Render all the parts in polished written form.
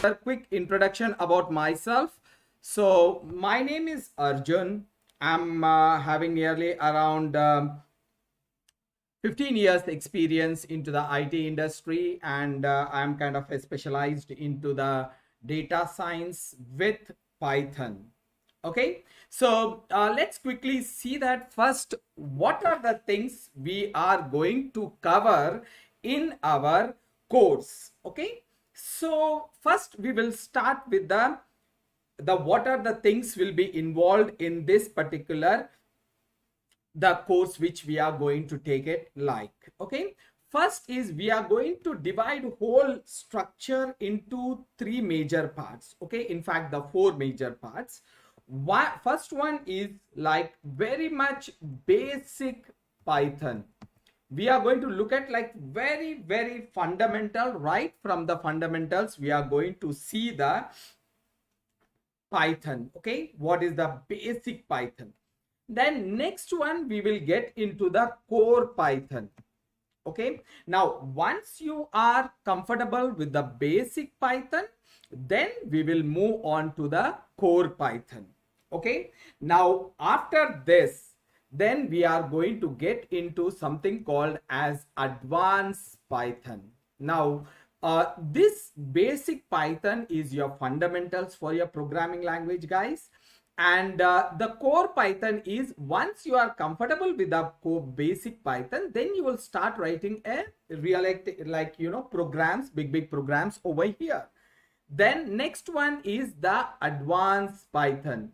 A quick introduction about myself. So my name is Arjun. I'm having nearly around 15 years experience into the IT industry, and I'm kind of specialized into the data science with Python. Okay, so let's quickly see that first. What are the things we are going to cover in our course? Okay, so first we will start with the what are the things will be involved in this particular the course which we are going to take it like. Okay, first is we are going to divide whole structure into three major parts. Okay, in fact the four major parts. First one is like very much basic Python. We are going to look at like very fundamental, right from the fundamentals we are going to see the Python. Okay, what is the basic Python? Then next one we will get into the core Python. Okay, now once you are comfortable with the basic Python, then we will move on to the core Python. Okay, now after this, then we are going to get into something called as advanced Python. Now this basic Python is your fundamentals for your programming language, guys. And the core Python is once you are comfortable with the core basic Python, then you will start writing a programs, big programs over here. Then next one is the advanced Python.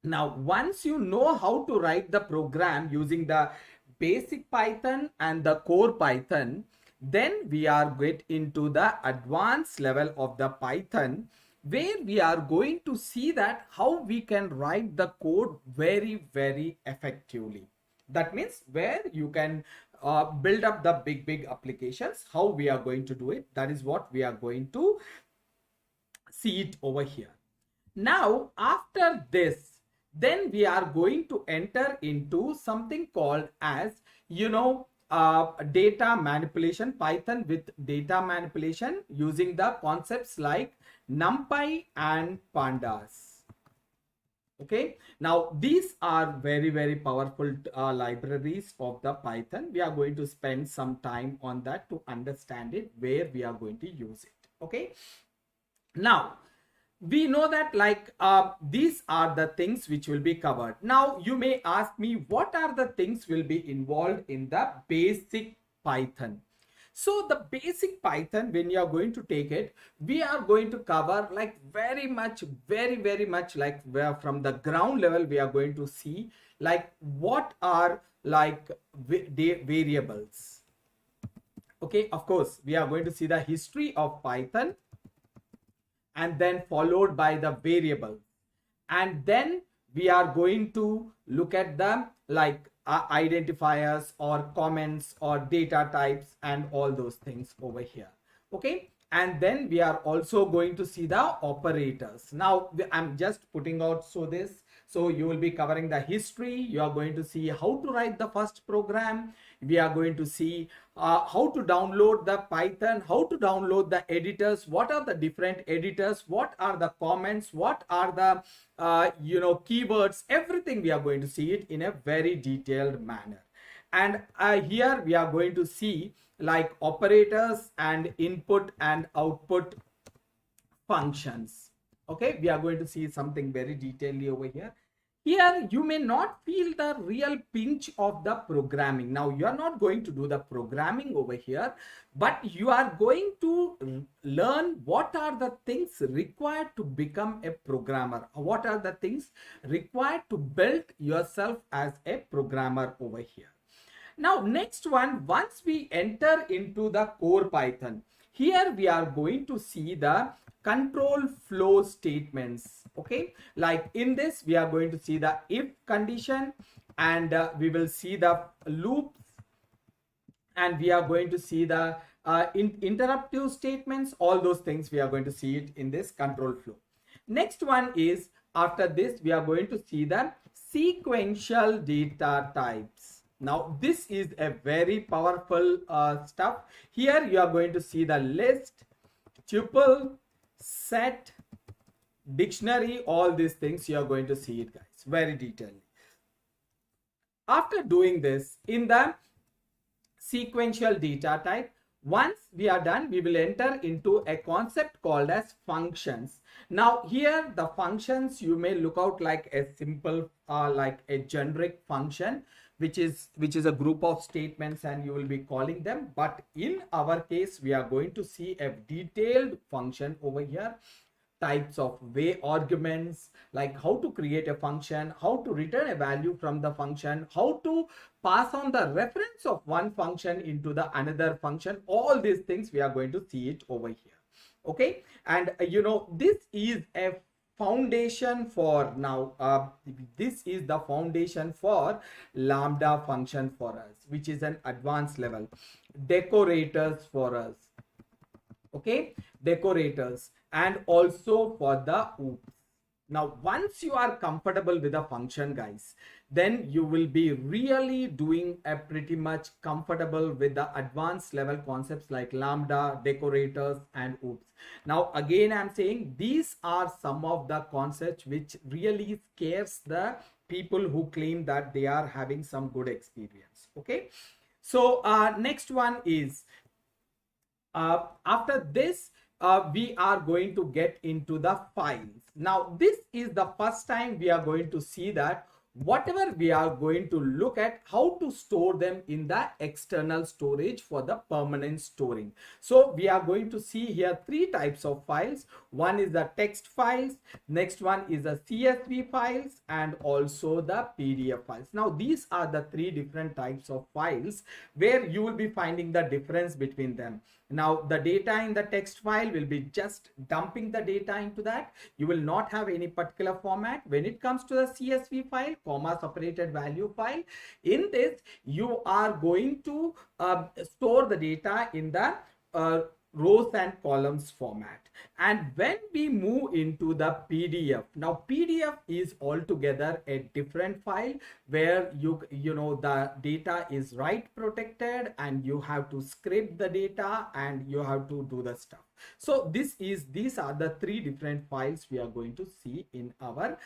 Now once you know how to write the program using the basic Python and the core Python, then we are get into the advanced level of the Python, where we are going to see that how we can write the code very effectively. That means where you can build up the big applications, how we are going to do it. That is what we are going to see it over here. Now after this, then we are going to enter into something called as data manipulation, Python with data manipulation using the concepts like NUMPY and PANDAS. Okay, now these are very powerful libraries of the Python. We are going to spend some time on that to understand it, where we are going to use it. Okay, now we know that these are the things which will be covered. Now you may ask me, what are the things will be involved in the basic Python? So the basic Python, when you are going to take it, we are going to cover like very much like where from the ground level we are going to see like what are like variables. Okay, of course we are going to see the history of Python, and then followed by the variable, and then we are going to look at the identifiers or comments or data types and all those things over here. Okay, and then we are also going to see the operators. Now I'm just putting out so you will be covering the history. You are going to see how to write the first program. We are going to see how to download the Python, how to download the editors, what are the different editors, what are the comments, what are the keywords, everything we are going to see it in a very detailed manner. And here we are going to see like operators and input and output functions. Okay, we are going to see something very detailedly over here. Here you may not feel the real pinch of the programming. Now you are not going to do the programming over here, but you are going to learn what are the things required to become a programmer. What are the things required to build yourself as a programmer over here. Now next one, once we enter into the core Python, here we are going to see the control flow statements. Okay, like in this we are going to see the if condition, and we will see the loops, and we are going to see the interruptive statements. All those things we are going to see it in this control flow. Next one is, after this we are going to see the sequential data types. Now this is a very powerful stuff. Here you are going to see the list, tuple, set, dictionary, all these things you are going to see it, guys, very detailed. After doing this in the sequential data type, once we are done, we will enter into a concept called as functions. Now here the functions, you may look out like a simple like a generic function, which is a group of statements and you will be calling them. But in our case, we are going to see a detailed function over here, types of way arguments, like how to create a function, how to return a value from the function, how to pass on the reference of one function into the another function. All these things we are going to see it over here. Okay, and this is a foundation for now. This is the foundation for Lambda function for us, which is an advanced level. Decorators for us. Okay, decorators, and also for the oops. Now once you are comfortable with the function, guys, then you will be really doing a pretty much comfortable with the advanced level concepts like lambda, decorators, and oops. Now again, I'm saying these are some of the concepts which really scares the people who claim that they are having some good experience. Okay, so next one is after this, we are going to get into the files. Now this is the first time we are going to see that whatever we are going to look at, how to store them in the external storage for the permanent storing. So we are going to see here three types of files. One is the text files, next one is the CSV files, and also the PDF files. Now these are the three different types of files where you will be finding the difference between them. Now the data in the text file will be just dumping the data into that. You will not have any particular format. When it comes to the CSV file, comma separated value file, in this you are going to store the data in the rows and columns format. And when we move into the PDF, now PDF is altogether a different file where the data is write protected and you have to script the data and you have to do the stuff. So these are the three different files we are going to see in our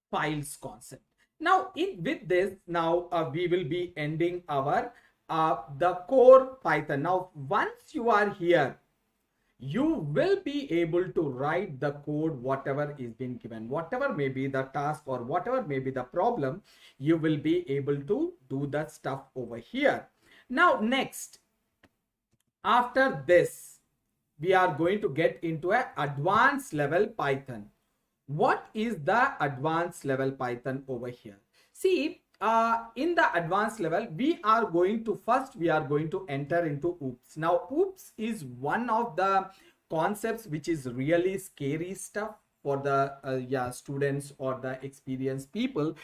files concept. Now with this, now we will be ending our the core Python. Now once you are here, you will be able to write the code whatever is been given, whatever may be the task or whatever may be the problem, you will be able to do that stuff over here. Now next, after this, we are going to get into an advanced level Python. What is the advanced level Python over here? See, in the advanced level, we are going to enter into oops. Now oops is one of the concepts which is really scary stuff for the students or the experienced people.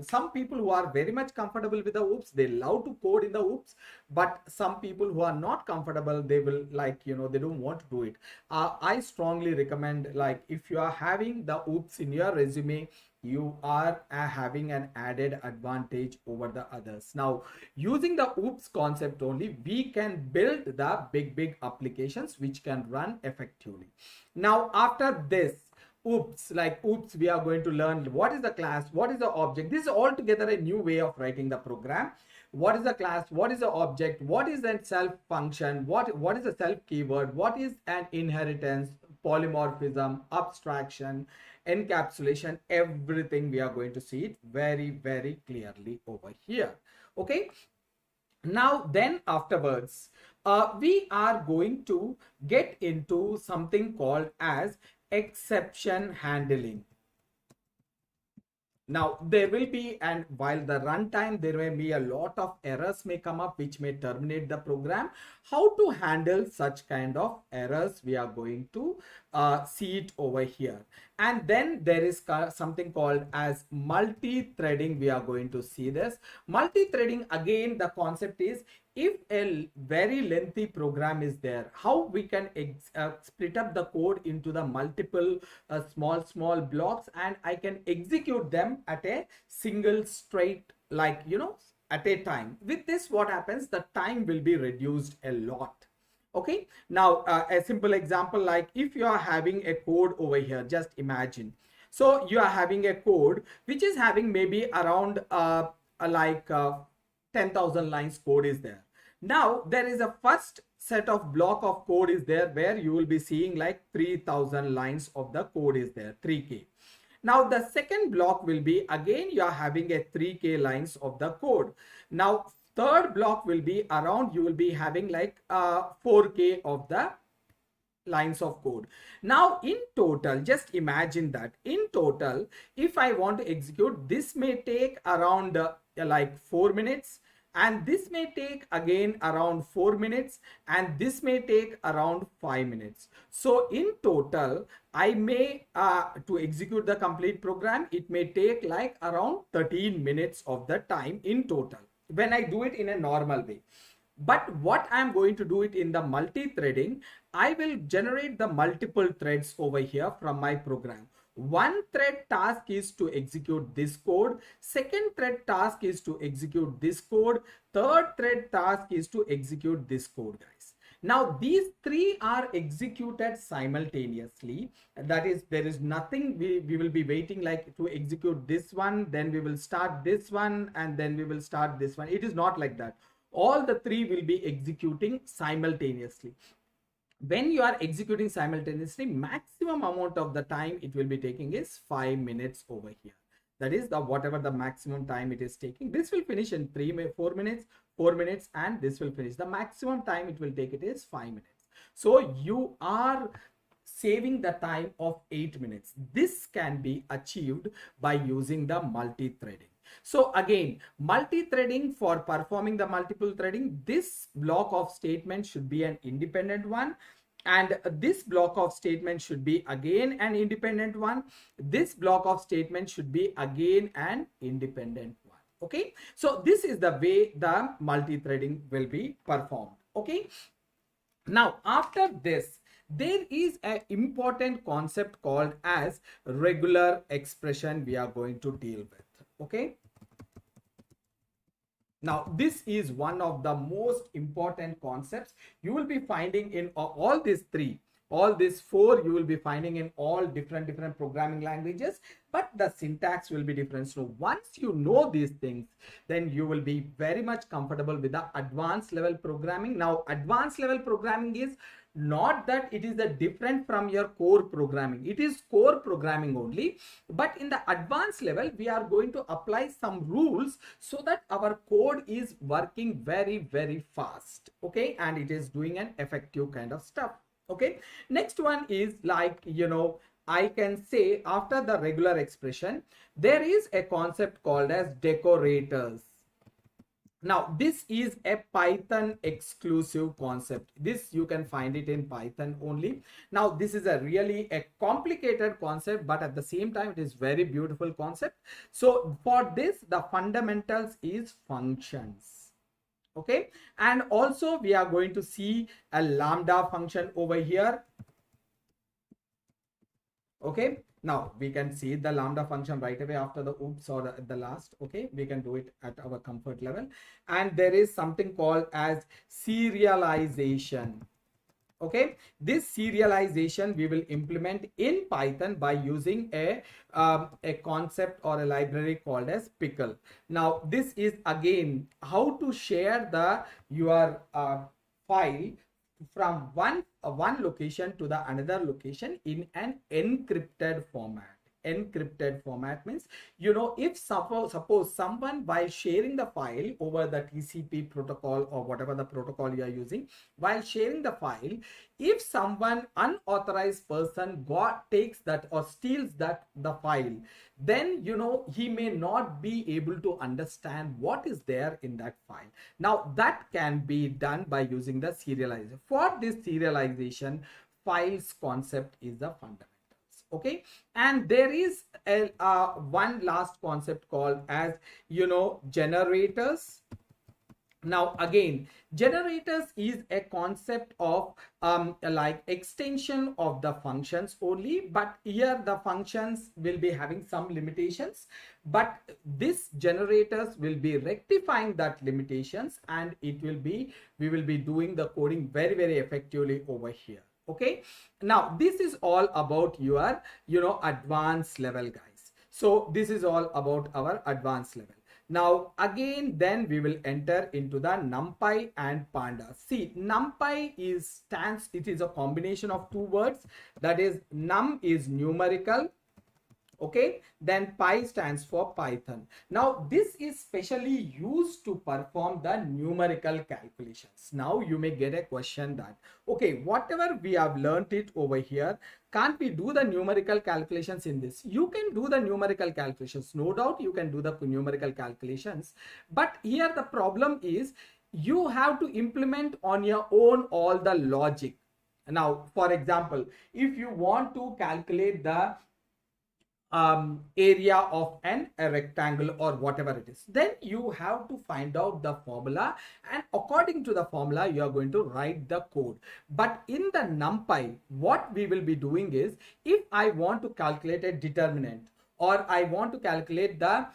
Some people who are very much comfortable with the oops, they love to code in the oops, but some people who are not comfortable, they will they don't want to do it. I strongly recommend, like, if you are having the oops in your resume, you are having an added advantage over the others. Now using the oops concept only, we can build the big applications which can run effectively. Now after this oops, we are going to learn what is the class, what is the object. This is altogether a new way of writing the program. What is the class, what is the object, what is the self function, what is the self keyword, what is an inheritance, polymorphism, abstraction, encapsulation, everything we are going to see it very clearly over here. Okay, now then afterwards we are going to get into something called as exception handling. Now there will be, and while the runtime, there may be a lot of errors may come up which may terminate the program. How to handle such kind of errors, we are going to see it over here. And then there is something called as multi-threading. We are going to see this multi-threading. Again, the concept is, if a very lengthy program is there, how we can split up the code into the multiple small blocks, and I can execute them at a single straight, at a time. With this, what happens, the time will be reduced a lot. Okay, now a simple example, like if you are having a code over here, just imagine. So you are having a code which is having maybe around 10,000 lines code is there. Now there is a first set of block of code is there where you will be seeing like 3,000 lines of the code is there, 3K. Now the second block will be again you are having a 3K lines of the code. Now third block will be around you will be having like 4K of the lines of code. Now in total, just imagine that in total, if I want to execute, this may take around like 4 minutes, and this may take again around 4 minutes, and this may take around 5 minutes. So in total, I may to execute the complete program, it may take like around 13 minutes of the time in total when I do it in a normal way. But what I'm going to do it in the multi-threading, I will generate the multiple threads over here from my program. One thread task is to execute this code. Second thread task is to execute this code. Third thread task is to execute this code, guys. Now these three are executed simultaneously. That is, there is nothing we will be waiting like to execute this one, then we will start this one, and then we will start this one. It is not like that. All the three will be executing simultaneously. When you are executing simultaneously, maximum amount of the time it will be taking is 5 minutes over here. That is the whatever the maximum time it is taking. This will finish in 4 minutes, and this will finish. The maximum time it will take it is 5 minutes. So you are saving the time of 8 minutes. This can be achieved by using the multi-threading. So again, multi-threading, for performing the multiple threading, this block of statement should be an independent one, and this block of statement should be again an independent one. This block of statement should be again an independent one. Okay, so this is the way the multi-threading will be performed. Okay, now after this, there is an important concept called as regular expression we are going to deal with. Okay, now this is one of the most important concepts you will be finding in all these three. All these four you will be finding in all different programming languages, but the syntax will be different. So once you know these things, then you will be very much comfortable with the advanced level programming. Now advanced level programming is not that it is a different from your core programming. It is core programming only, but in the advanced level we are going to apply some rules so that our code is working very fast. Okay, and it is doing an effective kind of stuff. Okay, next one is like, you know, I can say after the regular expression there is a concept called as decorators. Now this is a Python exclusive concept. This you can find it in Python only. Now this is a really a complicated concept, but at the same time it is very beautiful concept. So for this, the fundamentals is functions. Okay, and also we are going to see a lambda function over here. Okay, now we can see the lambda function right away after the oops or at the last. Okay, we can do it at our comfort level. And there is something called as serialization. Okay, this serialization we will implement in Python by using a concept or a library called as pickle. Now this is again how to share the your file from one location to the another location in an encrypted format. Encrypted format means, you know, if suppose someone, while sharing the file over the TCP protocol or whatever the protocol you are using, while sharing the file, if someone unauthorized person takes that or steals that the file, then, you know, he may not be able to understand what is there in that file. Now that can be done by using the serialization. For this serialization, files concept is the fundamental. Okay, and there is a one last concept called as, you know, generators. Now again, generators is a concept of like extension of the functions only, but here the functions will be having some limitations, but this generators will be rectifying that limitations, and it will be, we will be doing the coding very, very effectively over here. Okay, now this is all about your advanced level, guys. So this is all about our advanced level. Now again, then we will enter into the NUMPY and PANDAS. See, NUMPY it is a combination of two words, that is num is numerical, okay, then pi stands for Python. Now this is specially used to perform the numerical calculations. Now you may get a question that, okay, whatever we have learnt it over here, can't we do the numerical calculations in this? You can do the numerical calculations, no doubt you can do the numerical calculations, but here the problem is you have to implement on your own all the logic. Now for example, if you want to calculate the area of a rectangle or whatever it is, then you have to find out the formula, and according to the formula you are going to write the code. But in the NumPy, what we will be doing is, if I want to calculate a determinant, or I want to calculate the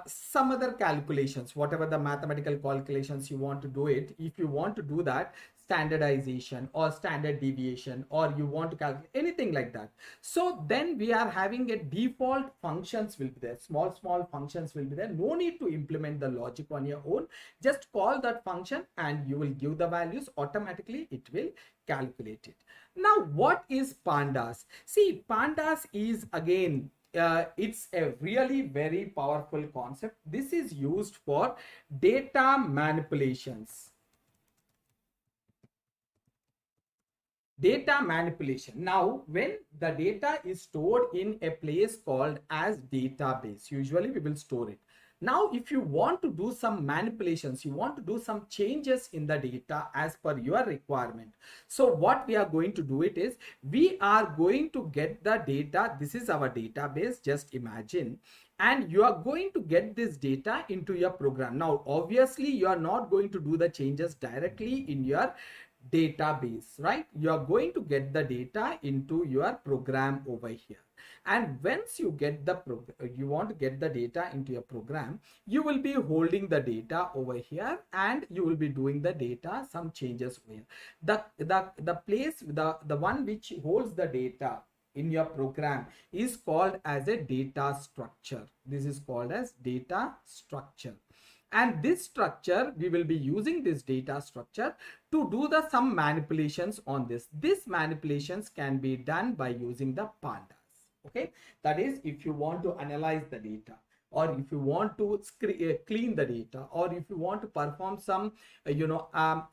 some other calculations, whatever the mathematical calculations you want to do it, if you want to do that, standardization or standard deviation, or you want to calculate anything like that, so then we are having a default functions will be there, small functions will be there, no need to implement the logic on your own, just call that function and you will give the values, automatically it will calculate it. Now what is PANDAS? See, PANDAS is again it's a really very powerful concept. This is used for data manipulations. Data manipulation. Now when the data is stored in a place called as database, usually we will store it. Now if you want to do some manipulations, you want to do some changes in the data as per your requirement, so what we are going to do it is, we are going to get the data, this is our database, just imagine, and you are going to get this data into your program. Now obviously you are not going to do the changes directly in your database, right? You are going to get the data into your program over here, and once you get the you want to get the data into your program, you will be holding the data over here, and you will be doing the data some changes over here. The place, the one which holds the data in your program is called as a data structure. This is called as data structure. And this structure, we will be using this data structure to do the some manipulations on this. These manipulations can be done by using the PANDAS. Okay, that is, if you want to analyze the data, or if you want to clean the data, or if you want to perform some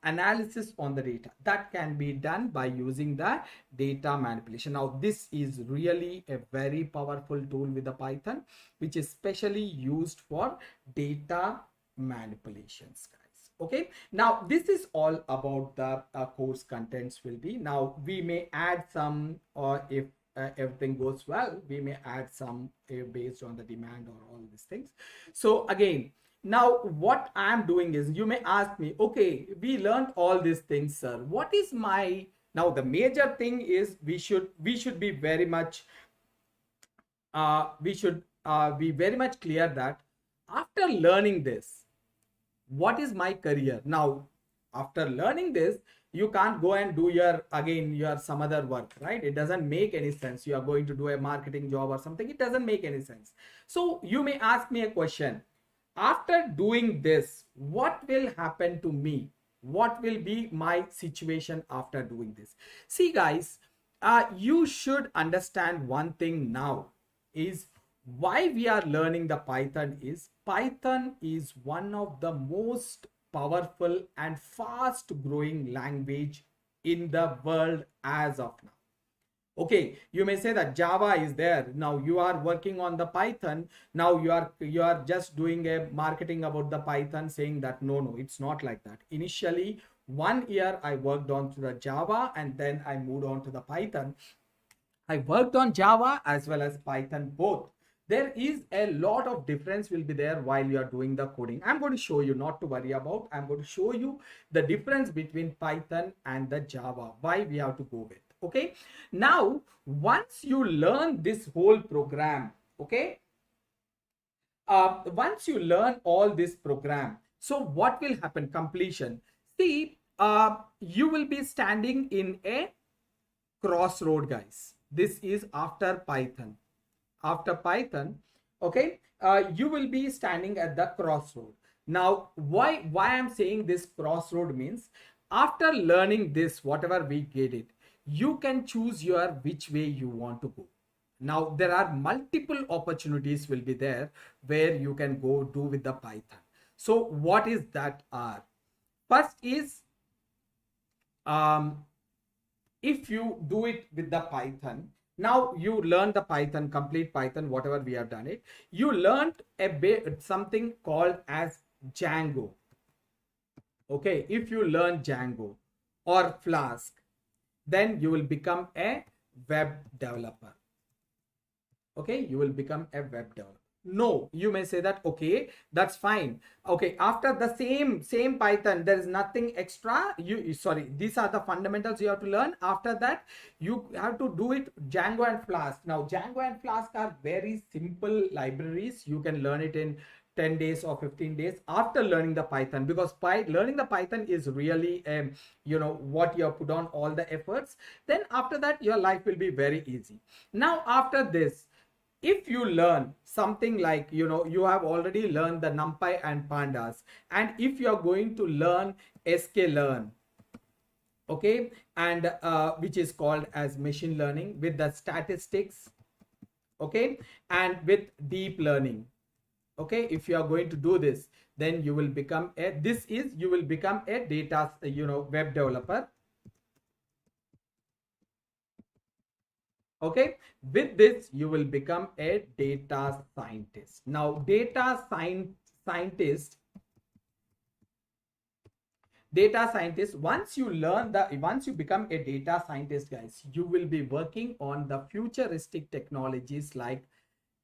analysis on the data, that can be done by using the data manipulation. Now this is really a very powerful tool with the Python, which is specially used for data manipulations, guys. Okay, now this is all about the course contents will be. Now we may add some, or if everything goes well, we may add some based on the demand or all these things. So again, now what I'm doing is, you may ask me, okay, we learned all these things, sir, what is my, now the major thing is, we should be very much be very much clear that after learning this, what is my career? Now after learning this, you can't go and do your some other work, right? It doesn't make any sense. You are going to do a marketing job or something, it doesn't make any sense. So you may ask me a question, after doing this, what will happen to me? What will be my situation after doing this? See guys, you should understand one thing now, is why we are learning the Python is, Python is one of the most powerful and fast growing language in the world as of now. Okay, you may say that Java is there. Now you are working on the Python. Now you are just doing a marketing about the Python, saying that no, it's not like that. Initially 1 year I worked on to the Java, and then I moved on to the Python. I worked on Java as well as Python both. there is a lot of difference will be there while you are doing the coding. I'm going to show you, not to worry about. I'm going to show you the difference between Python and the Java, why we have to go with. Okay, now once you learn this whole program, okay, once you learn all this program, so what will happen? Completion. See, you will be standing in a crossroad, guys. This is after Python. After Python, okay, you will be standing at the crossroad. Now, why I'm saying this crossroad means, after learning this, whatever we get it, you can choose your which way you want to go. Now, there are multiple opportunities will be there where you can go do with the Python. So what is that are? First is, if you do it with the Python, now you learn the Python, complete Python, whatever we have done it, you learned a bit something called as Django. Okay, if you learn Django or Flask, then you will become a web developer. Okay, you will become a web developer. No, you may say that, okay, that's fine. Okay, after the same Python, there is nothing extra. Sorry, these are the fundamentals you have to learn. After that, you have to do it Django and Flask. Now, Django and Flask are very simple libraries. You can learn it in 10 days or 15 days after learning the Python, because learning the Python is really, what you have put on all the efforts. Then after that, your life will be very easy. Now, after this, if you learn something like, you have already learned the NUMPY and PANDAS, and if you are going to learn sklearn, okay, and which is called as machine learning with the statistics, okay, and with deep learning, okay, if you are going to do this, then you will become you will become a data, web developer. Okay, with this you will become a data scientist. Now, data scientist, once you become a data scientist, guys, you will be working on the futuristic technologies like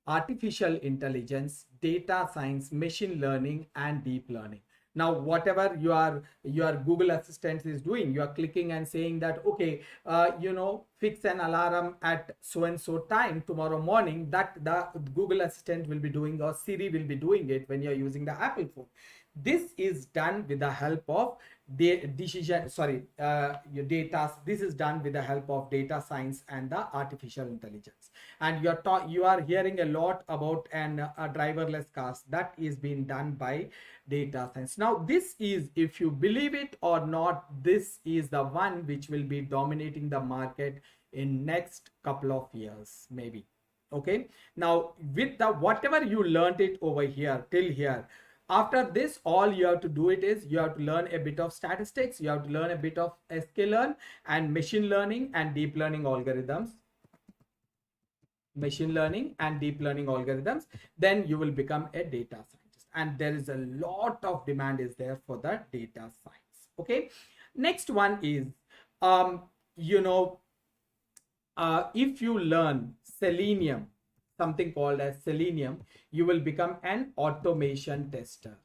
artificial intelligence, data science, machine learning, and deep learning. Now, whatever your Google Assistant is doing, you are clicking and saying that, okay, fix an alarm at so and so time tomorrow morning, that the Google Assistant will be doing, or Siri will be doing it when you are using the Apple phone. This is done with the help of your data. This is done with the help of data science and the artificial intelligence. And you are hearing a lot about a driverless cars that is being done by data science. Now, this is, if you believe it or not, this is the one which will be dominating the market in next couple of years, maybe. Okay. Now, with the whatever you learned it over here till here, after this, all you have to do it is you have to learn a bit of statistics, you have to learn a bit of sklearn and machine learning and deep learning algorithms. Then you will become a data scientist, and there is a lot of demand is there for the data science. Okay, next one is if you learn Selenium, something called as Selenium, you will become an automation tester.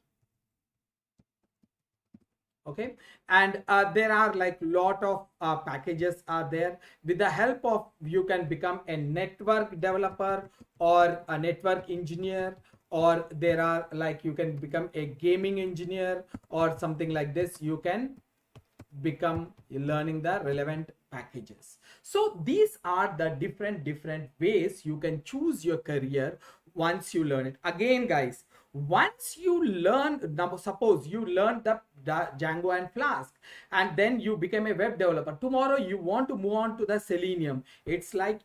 Okay, and there are like lot of packages are there. With the help of, you can become a network developer or a network engineer, or there are like, you can become a gaming engineer or something like this. You can become learning the relevant packages. So these are the different ways you can choose your career once you learn it. Again, guys, once you learn, now suppose you learned the Django and Flask, and then you became a web developer. Tomorrow you want to move on to the Selenium. It's like,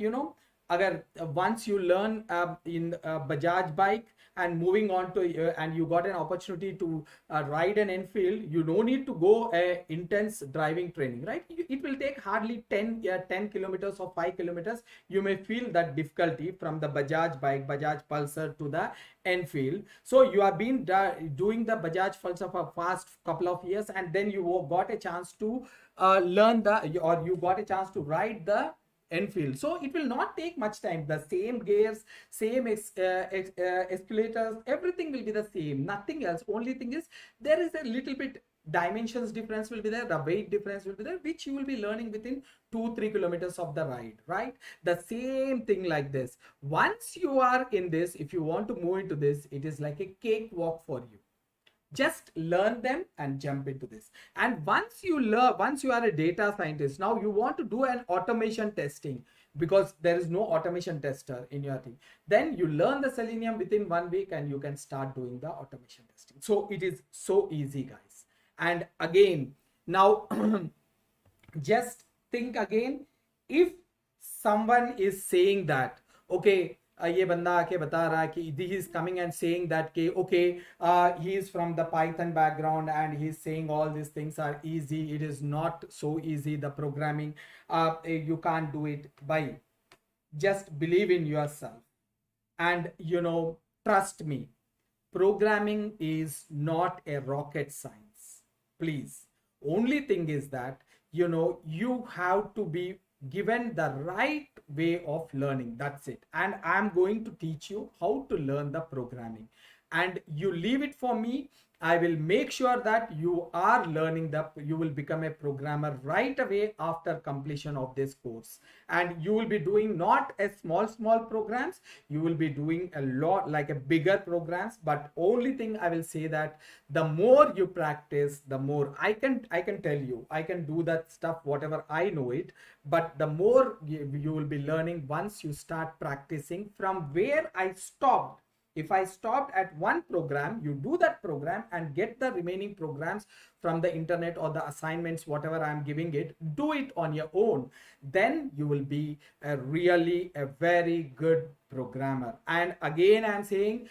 once you learn in Bajaj bike and moving on to and you got an opportunity to ride an Enfield, you don't need to go intense driving training, right? It will take hardly 10 kilometers or 5 kilometers. You may feel that difficulty from the Bajaj bike, Bajaj Pulsar to the Enfield. So you have been doing the Bajaj Pulsar for past couple of years, and then you got a chance to you got a chance to ride the Enfield. So it will not take much time. The same gears, same escalators, everything will be the same, nothing else. Only thing is there is a little bit dimensions difference will be there, the weight difference will be there, which you will be learning within 2-3 kilometers of the ride, right? The same thing like this. Once you are in this, if you want to move into this, it is like a cakewalk for you. Just learn them and jump into this. And once you learn, once you are a data scientist, now you want to do an automation testing, because there is no automation tester in your team. Then you learn the Selenium within 1 week and you can start doing the automation testing. So it is so easy, guys. And again, now just think again, if someone is saying that, okay, ये बंदा आके बता रहा है कि he is coming and saying that okay, he is from the Python background and he is saying all these things are easy. It is not so easy, the programming, you can't do it. By just believe in yourself and trust me, programming is not a rocket science. Please, only thing is that you have to be given the right way of learning. That's it. And I'm going to teach you how to learn the programming, and you leave it for me. I will make sure that you are learning you will become a programmer right away after completion of this course. And you will be doing not a small programs, you will be doing a lot like a bigger programs. But only thing I will say that the more you practice, the more I can tell you, I can do that stuff whatever I know it, but the more you will be learning once you start practicing from where I stopped. If I stopped at one program, you do that program and get the remaining programs from the internet or the assignments, whatever I'm giving it, do it on your own. Then you will be really a very good programmer. And again, I'm saying,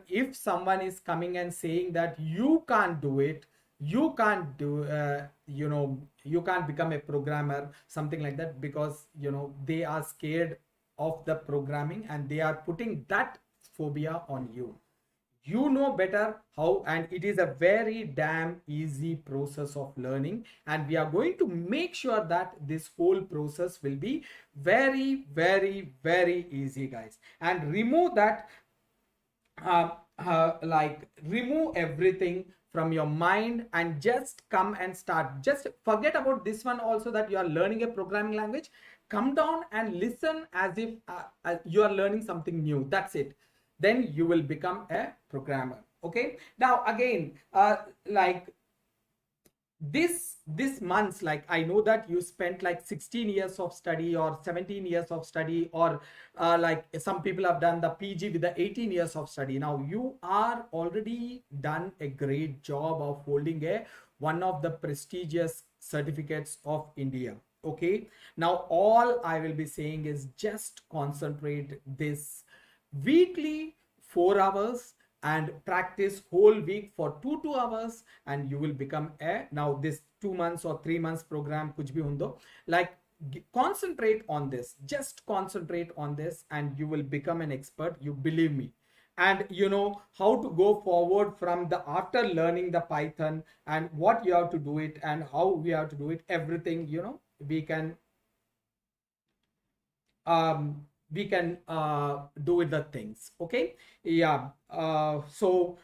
if someone is coming and saying that you can't do it, you can't do, you can't become a programmer, something like that, because, they are scared of the programming and they are putting that phobia on you. You know better how, and it is a very damn easy process of learning, and we are going to make sure that this whole process will be very, very, very easy, guys. And remove that remove everything from your mind and just come and start. Just forget about this one also, that you are learning a programming language. Come down and listen as if you are learning something new. That's it. Then you will become a programmer. Okay, now again, like this months, like I know that you spent like 16 years of study or 17 years of study, or like some people have done the PG with the 18 years of study. Now you are already done a great job of holding one of the prestigious certificates of India. Okay, now all I will be saying is just concentrate this weekly 4 hours and practice whole week for 2 hours, and you will become now this 2 months or 3 months program, kuch bhi hundo, like concentrate on this, just concentrate on this, and you will become an expert. You believe me. And you know how to go forward from the after learning the Python and what you have to do it and how we have to do it, everything, we can do with the things. Okay, yeah. So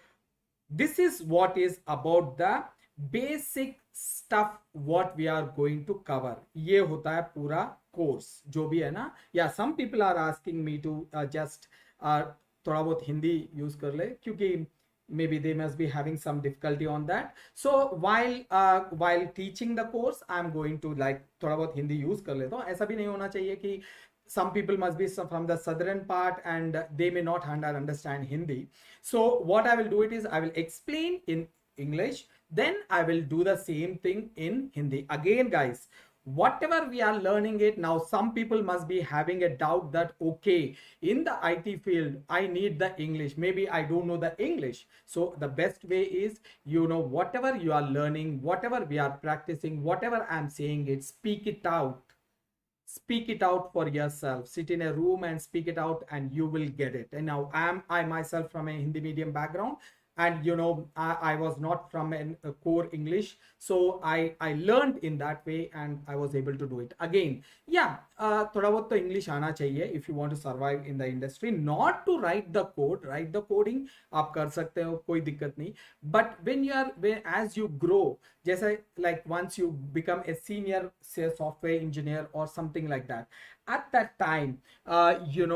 this is what is about the basic stuff what we are going to cover. ये होता है पूरा course जो भी है ना. Yeah, some people are asking me to just थोड़ा बहुत हिंदी use कर ले, क्योंकि maybe they must be having some difficulty on that. So while teaching the course, I'm going to like थोड़ा बहुत हिंदी use कर लेता हूँ. ऐसा भी नहीं होना चाहिए कि some people must be from the southern part and they may not understand Hindi. So what I will do it is I will explain in English, then I will do the same thing in Hindi. Again, guys, whatever we are learning it now, some people must be having a doubt that okay, in the IT field I need the English, maybe I don't know the English. So the best way is, whatever you are learning, whatever we are practicing, whatever I'm saying, it speak it out. Speak it out for yourself. Sit in a room and speak it out and you will get it. And now I myself from a Hindi medium background, and I was not from a core English, so I learned in that way and I was able to do it. Again, yeah, thoda bahut to English aana chahiye if you want to survive in the industry. Not to write the code, write the coding आप कर सकते हो, कोई दिक्कत नहीं. But as you grow, जैसे like once you become a senior, say, software engineer or something like that, at that time, you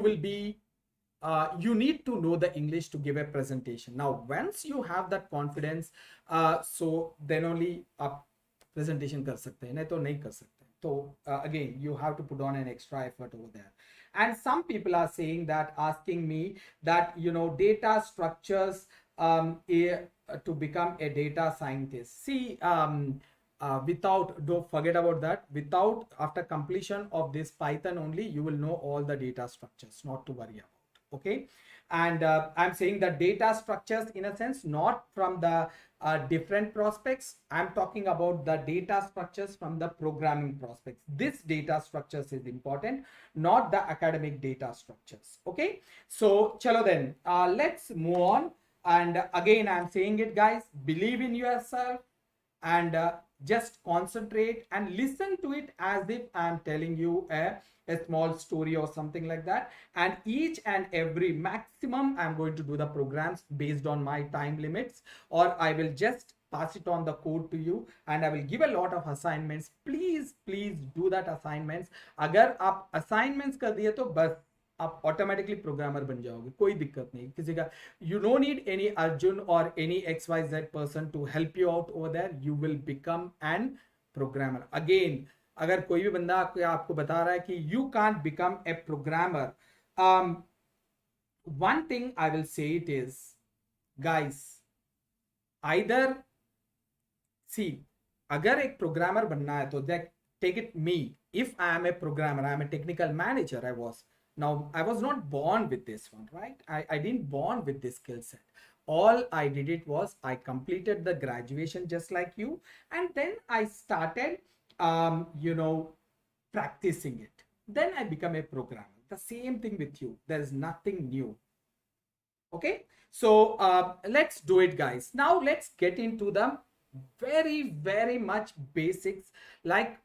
will be you need to know the English to give a presentation. Now, once you have that confidence, so then only आप presentation कर सकते हैं, नहीं तो नहीं कर सकते. So again, you have to put on an extra effort over there. And some people are saying that, asking me that, data structures to become a data scientist. See, don't forget about that. After completion of this Python only, you will know all the data structures, not to worry about. Okay, and I'm saying the data structures in a sense, not from the different prospects. I'm talking about the data structures from the programming prospects. This data structures is important, not the academic data structures. Okay, so chalo then, let's move on. And again, I'm saying it, guys, believe in yourself and just concentrate and listen to it as if I'm telling you a small story or something like that. And each and every maximum, I'm going to do the programs based on my time limits, or I will just pass it on the code to you and I will give a lot of assignments. Please do that assignments. अगर आप assignments कर दिए तो बस आप automatically programmer बन जाओगे, कोई दिक्कत नहीं किसी का. You no need any Arjun और any XYZ person to help you out over there. You will become an programmer. Again, अगर कोई भी बंदा आपको बता रहा है कि you can't become a programmer, one thing I will say it is, guys, either see, अगर एक प्रोग्रामर बनना है तो take it me. If I am a programmer, I am a technical manager. Now, I was not born with this one, right? I didn't born with this skill set. All I did it was I completed the graduation just like you, and then I started, practicing it. Then I become a programmer. The same thing with you. There is nothing new. Okay, so let's do it, guys. Now let's get into the very much basics. Like,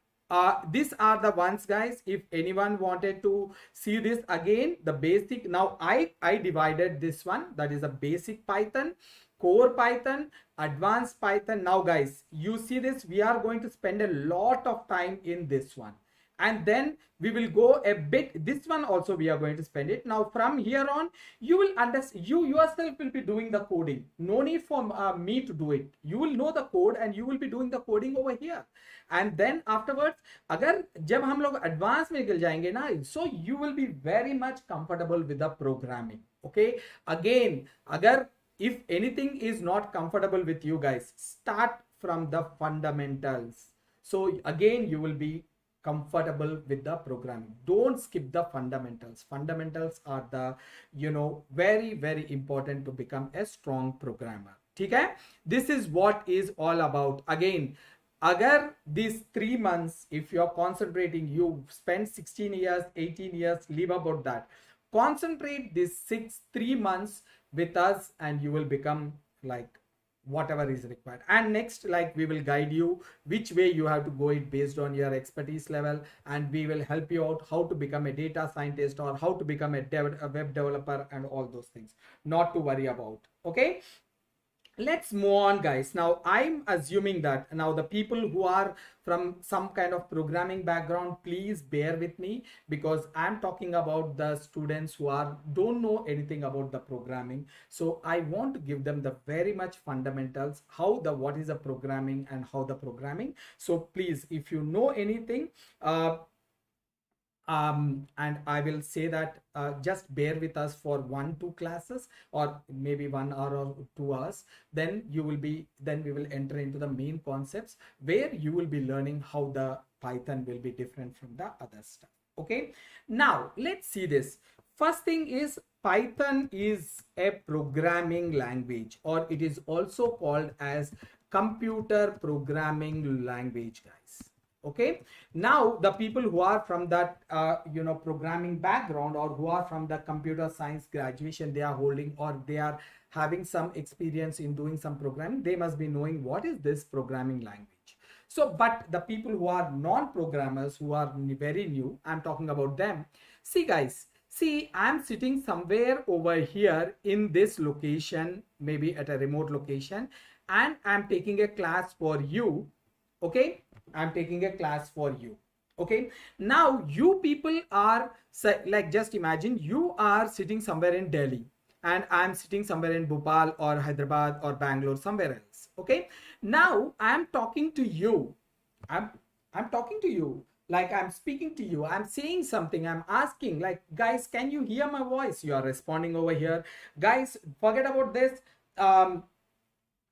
these are the ones, guys. If anyone wanted to see this again, the basic. Now I divided this one, that is a basic Python, core Python, advanced Python. Now guys, you see this, we are going to spend a lot of time in this one, and then we will go a bit, this one also we are going to spend it. Now from here on, you will understand, you yourself will be doing the coding. No need for me to do it. You will know the code and you will be doing the coding over here. And then afterwards, अगर जब हम लोग advanced में निकल जाएंगे ना, so you will be very much comfortable with the programming. Okay, again, अगर if anything is not comfortable with you guys, start from the fundamentals. So again, you will be comfortable with the programming. Don't skip the fundamentals. Fundamentals are the, very important to become a strong programmer. ठीक है? This is what is all about. Again, agar these 3 months, if you're concentrating, you spend 16 years, 18 years, leave about that. Concentrate these 3 months with us and you will become like whatever is required. And next, like, we will guide you which way you have to go it based on your expertise level, and we will help you out how to become a data scientist or how to become a web developer and all those things. Not to worry about. Okay, let's move on, guys. Now I'm assuming that now the people who are from some kind of programming background, please bear with me, because I'm talking about the students who don't know anything about the programming. So I want to give them the very much fundamentals, what is the programming and how the programming. So please, if you know anything, and I will say that just bear with us for 1-2 classes, or maybe 1 hour or 2 hours. Then we will enter into the main concepts where you will be learning how the Python will be different from the other stuff. Okay, now let's see this. First thing is, Python is a programming language, or it is also called as computer programming language, guys. Okay, now the people who are from that programming background, or who are from the computer science graduation, they are holding, or they are having some experience in doing some programming, they must be knowing what is this programming language. So but the people who are non-programmers, who are very new, I'm talking about them. See guys, see, I'm sitting somewhere over here in this location, maybe at a remote location, and I'm taking a class for you. Okay, I'm taking a class for you. Okay, now you people are like, just imagine you are sitting somewhere in Delhi, and I'm sitting somewhere in Bhopal or Hyderabad or Bangalore, somewhere else. Okay, now I'm talking to you. I'm talking to you, like I'm speaking to you, I'm saying something, I'm asking like, guys, can you hear my voice? You are responding over here. Guys, forget about this.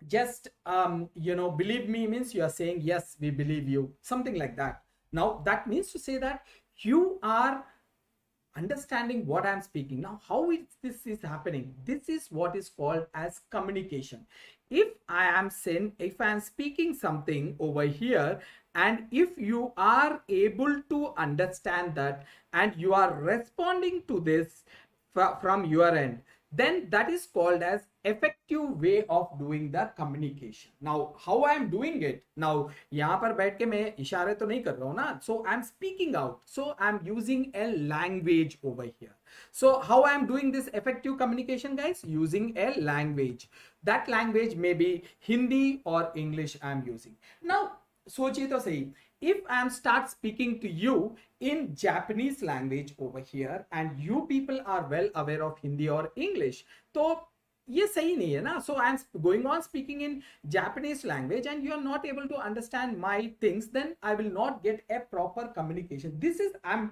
Just believe me means you are saying yes, we believe you, something like that. Now that means to say that you are understanding what I'm speaking. Now how this is happening? This is what is called as communication. If I am speaking something over here, and if you are able to understand that, and you are responding to this from your end, then that is called as effective way of doing the communication. Now how I am doing it? Now यहाँ पर बैठ के मैं इशारे तो नहीं कर रहा हूँ ना, so I'm speaking out, so I'm using a language over here. So how I am doing this effective communication, guys? Using a language. That language may be Hindi or English I am using. Now सोचिए तो सही, if I am start speaking to you in Japanese language over here, and you people are well aware of Hindi or English, तो ये सही नहीं है ना. So I am going on speaking in Japanese language, and you are not able to understand my things, then I will not get a proper communication. This is, I'm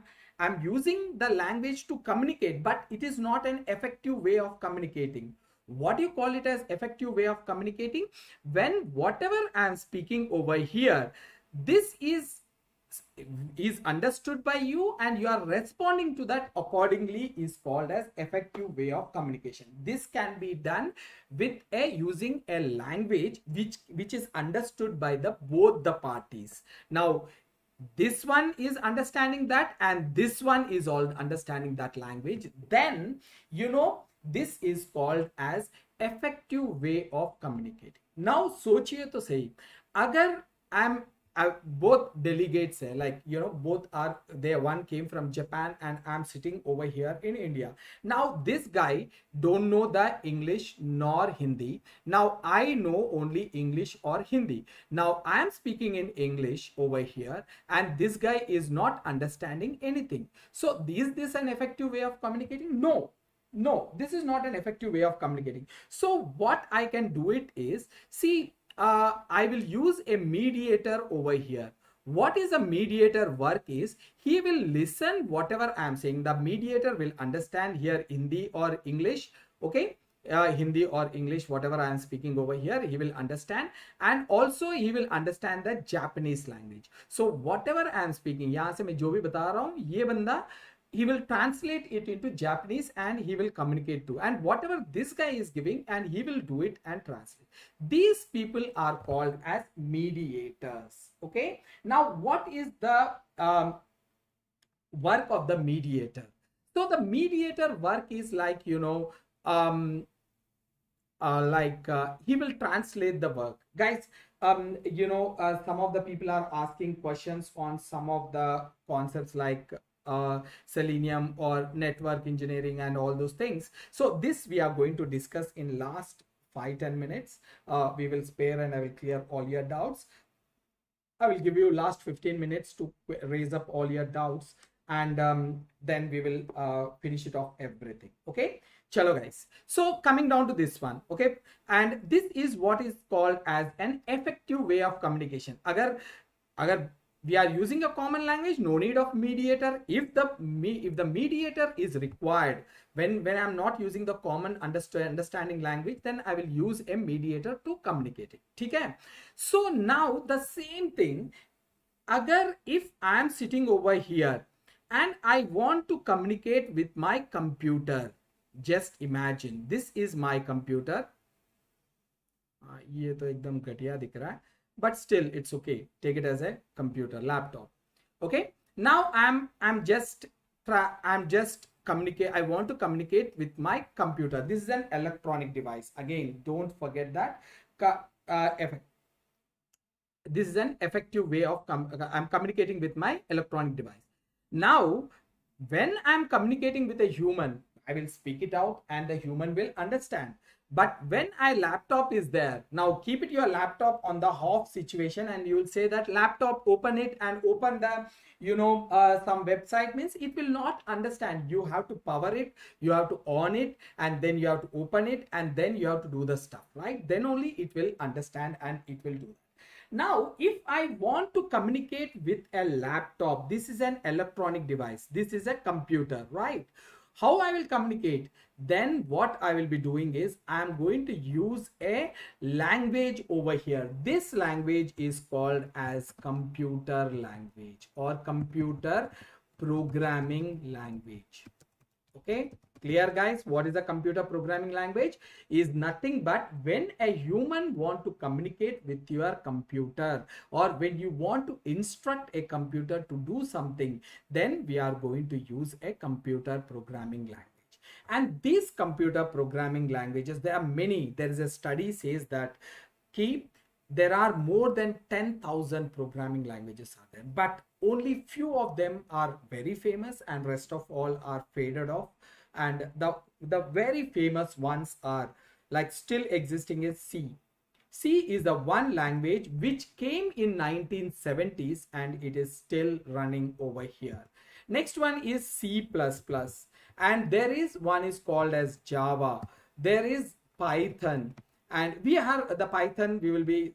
using the language to communicate, but it is not an effective way of communicating. What do you call it as effective way of communicating? When whatever I am speaking over here, this is understood by you, and you are responding to that accordingly, is called as effective way of communication. This can be done with using a language which is understood by both the parties. Now this one is understanding that, and this one is all understanding that language, then this is called as effective way of communicating. Now सोचिए तो सही, अगर both delegates hai, like both are there, one came from Japan and I'm sitting over here in India. Now this guy don't know the English nor Hindi. Now I know only English or Hindi. Now I am speaking in English over here, and this guy is not understanding anything. So is this an effective way of communicating? No, this is not an effective way of communicating. So what I can do it is, see, I will use a mediator over here. What is a mediator work is, he will listen whatever I am saying. The mediator will understand here Hindi or English. Okay, Hindi or English, whatever I am speaking over here, he will understand, and also he will understand the Japanese language. So whatever I am speaking, यहाँ से मैं जो भी बता रहा हूँ, ये बंदा, he will translate it into Japanese and he will communicate to, and whatever this guy is giving, and he will do it and translate. These people are called as mediators. Okay, now what is the work of the mediator? So the mediator work is like, he will translate the work. Guys, some of the people are asking questions on some of the concepts like Selenium or network engineering and all those things. So this we are going to discuss in last 5-10 minutes. We will spare, and I will clear all your doubts. I will give you last 15 minutes to raise up all your doubts, and then we will finish it off everything. Okay, chalo guys. So coming down to this one, okay, and this is what is called as an effective way of communication. Agar we are using a common language, no need of mediator. If the mediator is required, when I'm not using the common understanding language, then I will use a mediator to communicate it. Okay? So now the same thing, if I am sitting over here and I want to communicate with my computer, just imagine this is my computer. ये तो एकदम घटिया दिख रहा है. but still it's okay. Take it as a computer, laptop. Okay. Now I'm just communicate. I want to communicate with my computer. This is an electronic device. Again, don't forget that. This is an effective way of I'm communicating with my electronic device. Now, when I'm communicating with a human, I will speak it out and the human will understand. But when a laptop is there, now keep it your laptop on the off situation and you will say that laptop, open it and open the, some website, means it will not understand. You have to power it, you have to on it, and then you have to open it, and then you have to do the stuff, right? Then only it will understand and it will do that. Now, if I want to communicate with a laptop, this is an electronic device. This is a computer, right? How I will communicate? Then what I will be doing is I am going to use a language over here. This language is called as computer language or computer programming language. Okay. Clear, guys? What is a computer programming language? Is nothing but when a human want to communicate with your computer, or when you want to instruct a computer to do something, then we are going to use a computer programming language. And these computer programming languages, there are many. There is a study says that there are more than 10,000 programming languages are there, but only few of them are very famous and rest of all are faded off. And the very famous ones are like still existing is C. C is the one language which came in 1970s and it is still running over here. Next one is C++, and there is one is called as Java. There is Python, and we have the Python. We will be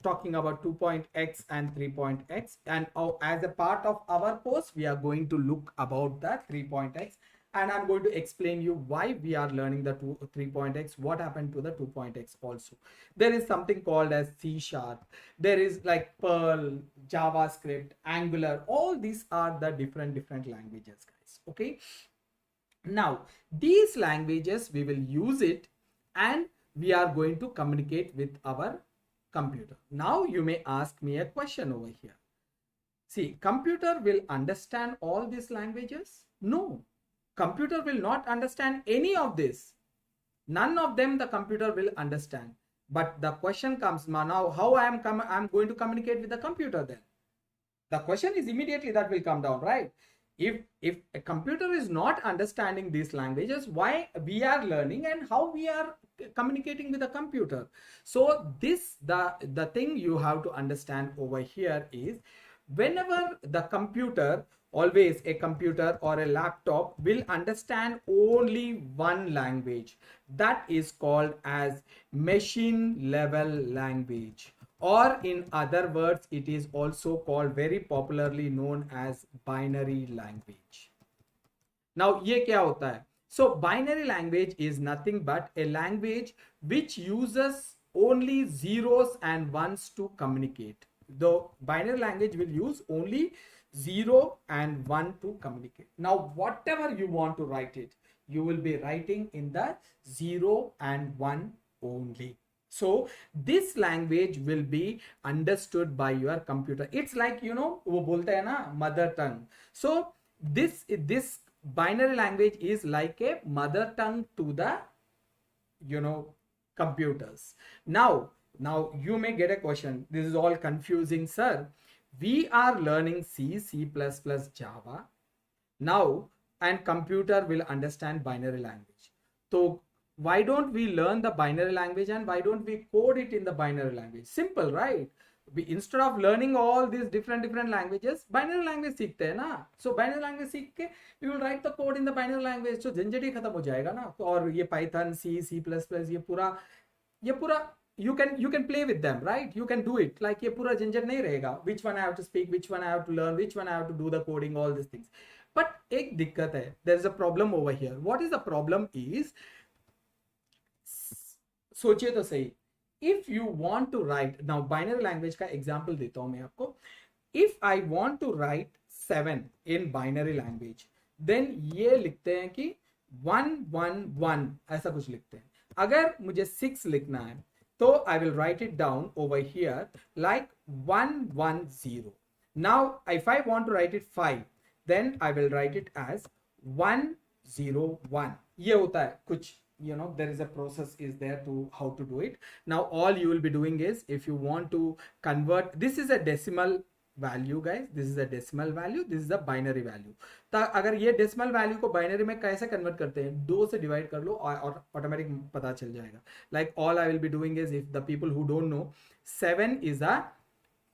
talking about 2.x and 3.x, and as a part of our course we are going to look about that 3.x. And I'm going to explain you why we are learning the 3.x, what happened to the 2.x also. There is something called as C#. There is like Perl, JavaScript, Angular. All these are the different languages, guys. Okay. Now, these languages, we will use it and we are going to communicate with our computer. Now, you may ask me a question over here. See, computer will understand all these languages? No. Computer will not understand any of this. None of them the computer will understand. But the question comes now, how I'm going to communicate with the computer then? The question is immediately that will come down, right? If a computer is not understanding these languages, why we are learning and how we are communicating with the computer? So this, the thing you have to understand over here is, whenever the computer, always a computer or a laptop will understand only one language, that is called as machine level language, or in other words it is also called, very popularly known as, binary language. Now ye kya hota hai? So binary language is nothing but a language which uses only zeros and ones to communicate. The binary language will use only 0 and 1 to communicate. Now, whatever you want to write it, you will be writing in the 0 and 1 only. So, this language will be understood by your computer. It's like, wo bolte hai na, mother tongue. So, this binary language is like a mother tongue to the, computers. Now you may get a question. This is all confusing, sir. We are learning C, C++, Java now, and computer will understand binary language. So why don't we learn the binary language and why don't we code it in the binary language? Simple, right? We, instead of learning all these different languages, binary language सीखते हैं ना. So binary language सीख के we will write the code in the binary language. So झंझट ही खत्म हो जाएगा ना. और ये Python, C, C++, ये पूरा you can play with them, right? You can do it. Like ये पूरा झंझट नहीं रहेगा. Which one I have to speak, which one I have to learn, which one I have to do the coding, all these things. But एक दिक्कत है. There is a problem over here. What is the problem is, सोचिए तो सही. If you want to write, now binary language का example देता हूँ मैं आपको. If I want to write 7 in binary language, then ये लिखते हैं कि 1 1 1 ऐसा कुछ लिखते हैं. अगर मुझे 6 लिखना है, So I will write it down over here like 110. Now if I want to write it 5, then I will write it as 101. ये होता है कुछ, you know, there is a process is there to how to do it. Now all you will be doing is, if you want to convert, this is a decimal value guys, this is a decimal value, this is a binary value. तो अगर ये decimal value को binary में कैसे convert करते हैं, 2 से divide कर लो और automatic पता चल जाएगा. Like all I will be doing is, if the people who don't know, 7 is a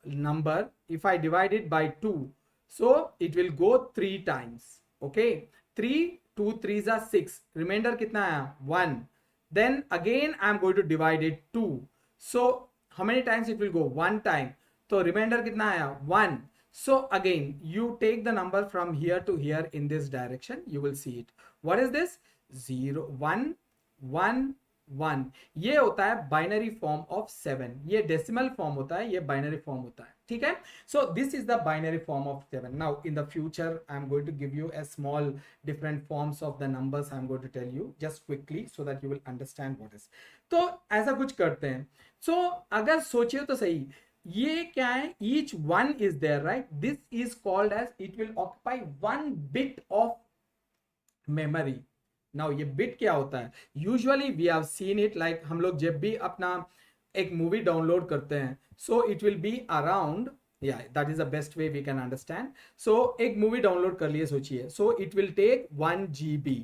number, if I divide it by 2, so it will go 3 times. Okay, 3, 2 3s are 6, remainder कितना आया 1. Then again I am going to divide it 2, so how many times it will go, 1 time. So remainder कितना आया 1. So again you take the number from here to here in this direction, you will see it. What is this? 0 1 1 1. ये होता है binary form of 7. ये decimal form होता है, ये binary form होता है. ठीक है. So this is the binary form of 7. Now in the future I am going to give you a small different forms of the numbers. I am going to tell you just quickly so that you will understand what is. तो ऐसा कुछ करते हैं. सो अगर सोचिए तो सही, ये क्या है, each one is there right. This is called edge, it will occupy 1 bit of memory. Now ये बिट क्या होता है, usually we have seen it like, हम लोग जब भी अपना एक मूवी डाउनलोड करते हैं, so it will be around, या that is the best way we can understand. So एक मूवी डाउनलोड कर लिए सोचिए, so it will take 1 GB.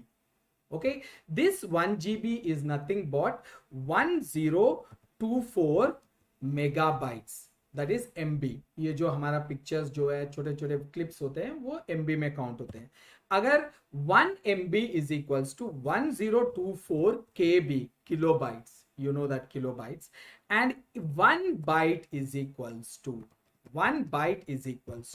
okay, this 1 GB is nothing but 1024 megabytes, that is MB. ये जो हमारा pictures जो है, छोटे छोटे क्लिप्स होते हैं, वो MB में काउंट होते हैं. अगर 1 MB is equals to 1024 KB, kilobytes, you know that kilobytes, and 1 byte is equals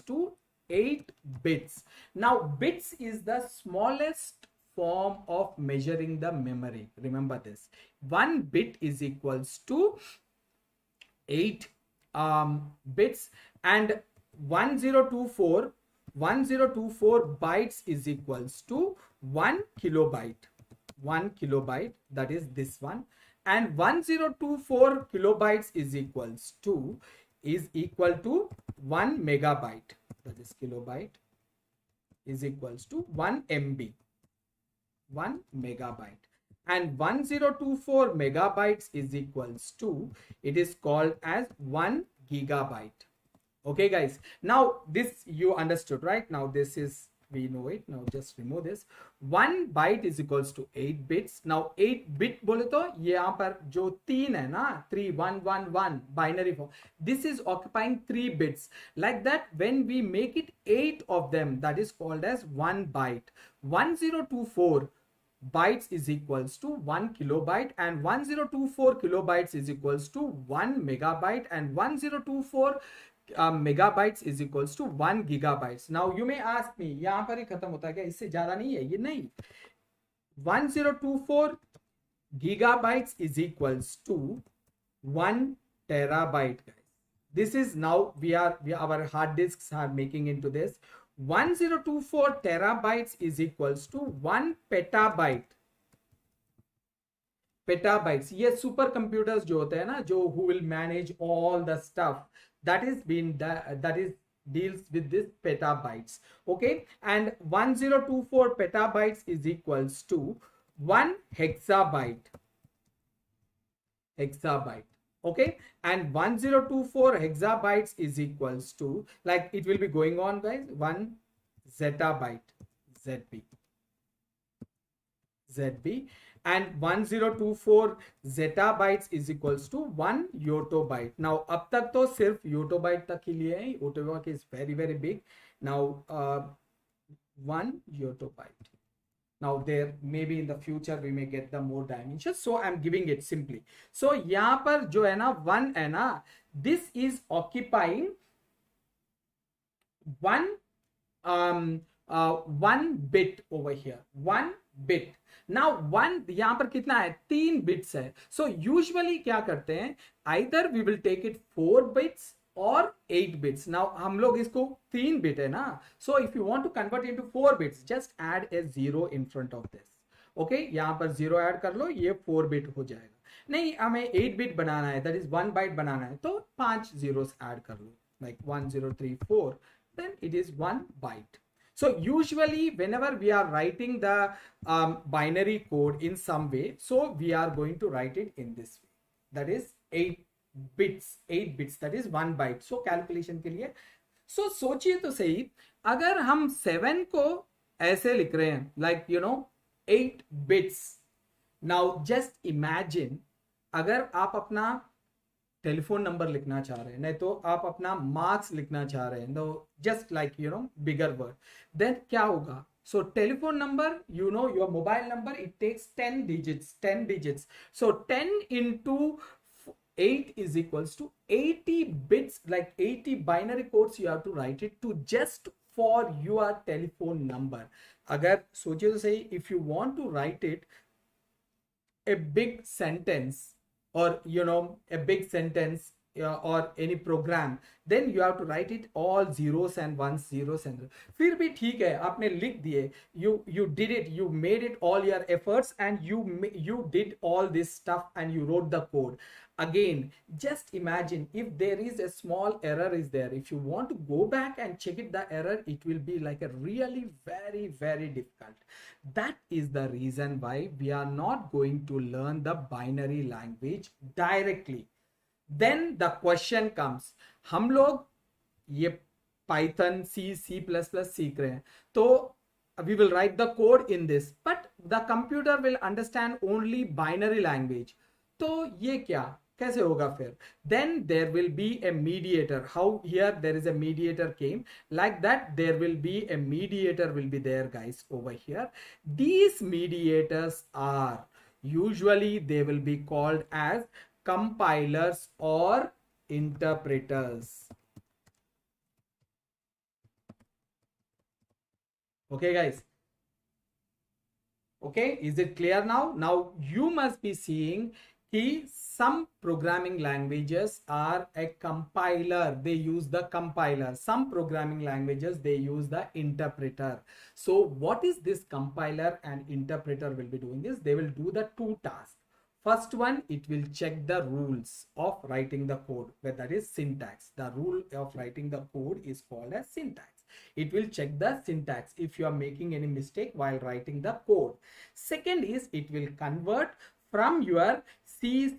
to 8 bits. Now bits is the smallest form of measuring the memory. Remember this. 1 bit is equals to 8 bits, and 1024 bytes is equals to 1 kilobyte. 1 kilobyte, that is this one, and 1024 kilobytes is equal to 1 megabyte, that is kilobyte, is equals to 1 MB, 1 megabyte. And 1024 megabytes is equals to, it is called as 1 gigabyte. Okay guys, now this you understood right? Now this is, we know it. Now just remove this. 1 byte is equals to 8 bits. Now 8 bit बोले तो ये यहाँ पर जो 3 है ना, 3 1 1 1 binary form, this is occupying 3 bits. Like that, when we make it 8 of them, that is called as 1 byte. 1024 bytes is equals to 1 kilobyte, and 1024 kilobytes is equals to 1 megabyte, and 1024 megabytes is equals to 1 gigabytes. Now you may ask me, यहाँ पर ही खत्म होता है क्या, इससे ज्यादा नहीं है? ये नहीं. 1024 gigabytes is equals to 1 terabyte. This is now our hard disks are making into this. 1024 terabytes is equals to 1 petabyte. Petabytes, ये सुपर कंप्यूटर्स जो होते हैं ना, जो who will manage all the stuff, that is deals with this petabytes. Okay, and 1024 petabytes is equals to 1 hexabyte. Okay, and 1024 hexabytes is equals to, like it will be going on guys, 1 zettabyte, ZB, and 1024 zettabytes is equals to 1 yottabyte. Now अब तक तो सिर्फ yottabyte तक ही लिए हैं, yottabyte is very very big. Now 1 yottabyte. Now there maybe in the future we may get the more dimensions, so I'm giving it simply. So यहाँ पर जो है ना 1 है ना, this is occupying 1 bit over here, 1 bit. Now 1 यहाँ पर कितना है, 3 bits है. So usually क्या करते हैं, either we will take it 4 bits or 8 bits. Now हम लोग इसको 3 bit है ना, so if you want to convert into 4 bits, just add a 0 in front of this. Okay, यहाँ पर 0 ऐड कर लो, ये 4 bit हो जाएगा. नहीं हमें 8 बिट बनाना है, दैट इज 1 बाइट बनाना है, तो 5 zeros ऐड कर लो, like 1 0 3 4, then it is 1 byte. So usually whenever we are writing the binary code in some way, so we are going to write it in this way, that is 8 bits, that is 1 byte. So calculation के लिए, so सोचिए तो सही, अगर हम 7 को ऐसे लिख रहे हैं, like you know 8 bits. Now just imagine अगर आप अपना टेलीफोन नंबर लिखना चाह रहे हैं, नहीं तो आप अपना मार्क्स लिखना चाह रहे हैं, तो just like you know bigger word, then क्या होगा? So telephone number, you know your mobile number, it takes 10 digits. So 10 into 8 is equals to 80 bits, like 80 binary codes you have to write it to just for your telephone number. अगर सोचिए तो सही, if you want to write it a big sentence, or you know a big sentence or any program, then you have to write it all zeros and ones, zeros and फिर भी ठीक है, आपने लिख दिए, you did it, you made it all your efforts, and you did all this stuff and you wrote the code. Again, just imagine if there is a small error is there, if you want to go back and check it, the error, it will be like a really very difficult. That is the reason why we are not going to learn the binary language directly. Then the question comes, हम लोग ये Python, C++ सीख रहे हैं, तो we will write the code in this, but the computer will understand only binary language. तो ये क्या कैसे होगा फिर? Then there will be a mediator. How here there is a mediator came, like that there will be a mediator will be there, guys, over here. These mediators are usually, they will be called as compilers or interpreters. Okay guys, okay, is it clear now? Now you must be seeing कि some programming languages are a compiler, they use the compiler. Some programming languages, they use the interpreter. So what is this compiler and interpreter will be doing is, they will do the two tasks. First one, it will check the rules of writing the code, where that is syntax. The rule of writing the code is called as syntax. It will check the syntax if you are making any mistake while writing the code. Second is, it will convert from your C++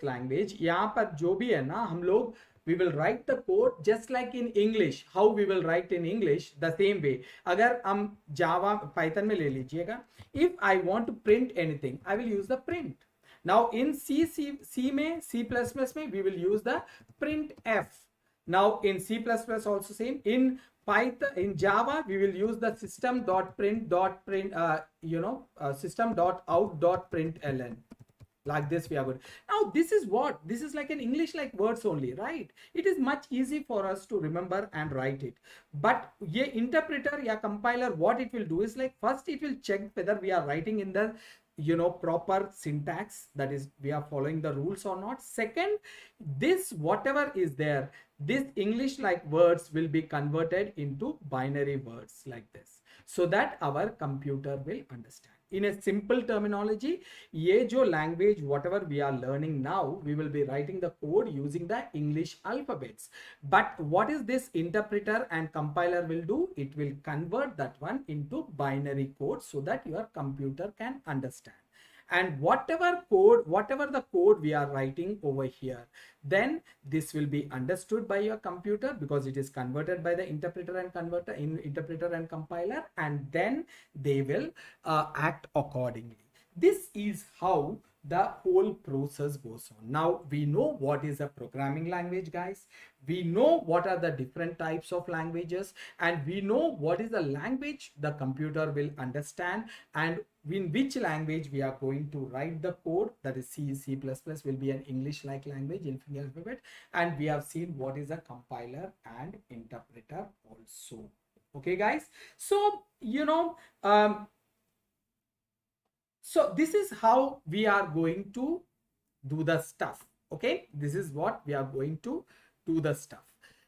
language. यहाँ पर जो भी है ना, हम लोग we will write the code just like in English. How we will write in English, the same way. अगर हम Java, Python में ले लीजिएगा, if I want to print anything, I will use the print. Now in C में, C++ में, we will use the printf. Now in C++ also same. In Python, in Java, we will use the system.print, system.out.println. Like this we are going. Now this is what? This is like an English like words only, right? It is much easy for us to remember and write it. But ye interpreter ya compiler, what it will do is, like, first it will check whether we are writing in the proper syntax, that is we are following the rules or not. Second, this whatever is there, this English like words will be converted into binary words like this, so that our computer will understand. In a simple terminology, ye jo language whatever we are learning now, we will be writing the code using the English alphabets. But what is this interpreter and compiler will do? It will convert that one into binary code so that your computer can understand. And whatever the code we are writing over here, then this will be understood by your computer because it is converted by the interpreter and compiler, and then they will act accordingly. This is how the whole process goes on. Now we know what is a programming language, guys. We know what are the different types of languages, and we know what is the language the computer will understand, and in which language we are going to write the code, that is C++ will be an English like language in alphabet, and we have seen what is a compiler and interpreter also. Okay guys, so so this is how we are going to do the stuff. Okay, this is what we are going to do the stuff.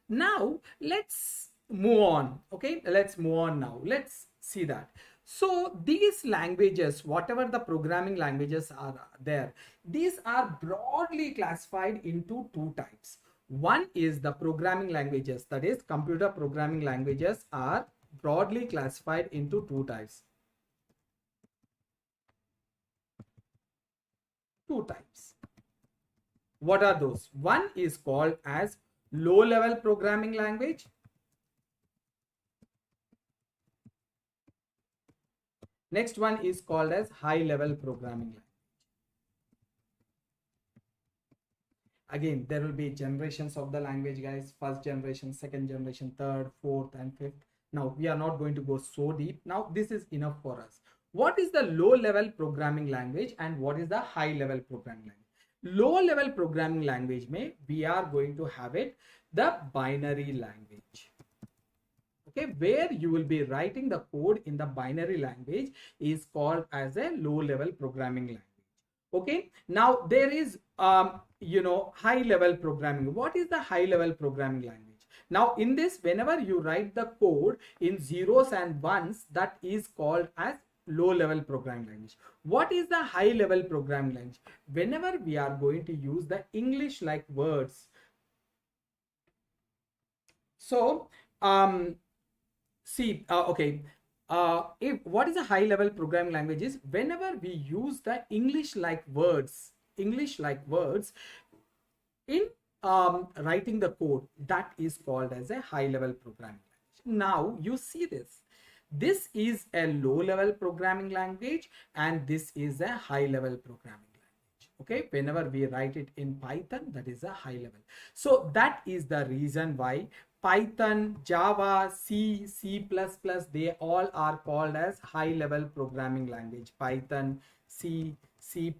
Now let's move on. Okay, let's move on now. Let's see that. So these languages, whatever the programming languages are there, these are broadly classified into two types. One is the programming languages, that is computer programming languages are broadly classified into two types. Two types. What are those? One is called as low level programming language. Next one is called as high level programming language. Again, there will be generations of the language, guys. First generation, second generation, third, fourth, and fifth. Now, we are not going to go so deep. Now, this is enough for us. What is the low level programming language and what is the high level programming language? Low level programming language may we are going to have it the binary language. Okay, where you will be writing the code in the binary language is called as a low level programming language. Okay, now there is high level programming. What is the high level programming language? Now in this, whenever you write the code in zeros and ones, that is called as low level programming language. What is the high level programming language? Whenever we are going to use the English like words. So if what is a high level programming language is whenever we use the English like words in writing the code, that is called as a high level programming language. Now you see this is a low level programming language and this is a high level programming language. Okay, whenever we write it in Python, that is a high level. So that is the reason why Python, Java, C, C++, they all are called as high level programming language. Python, C, C++,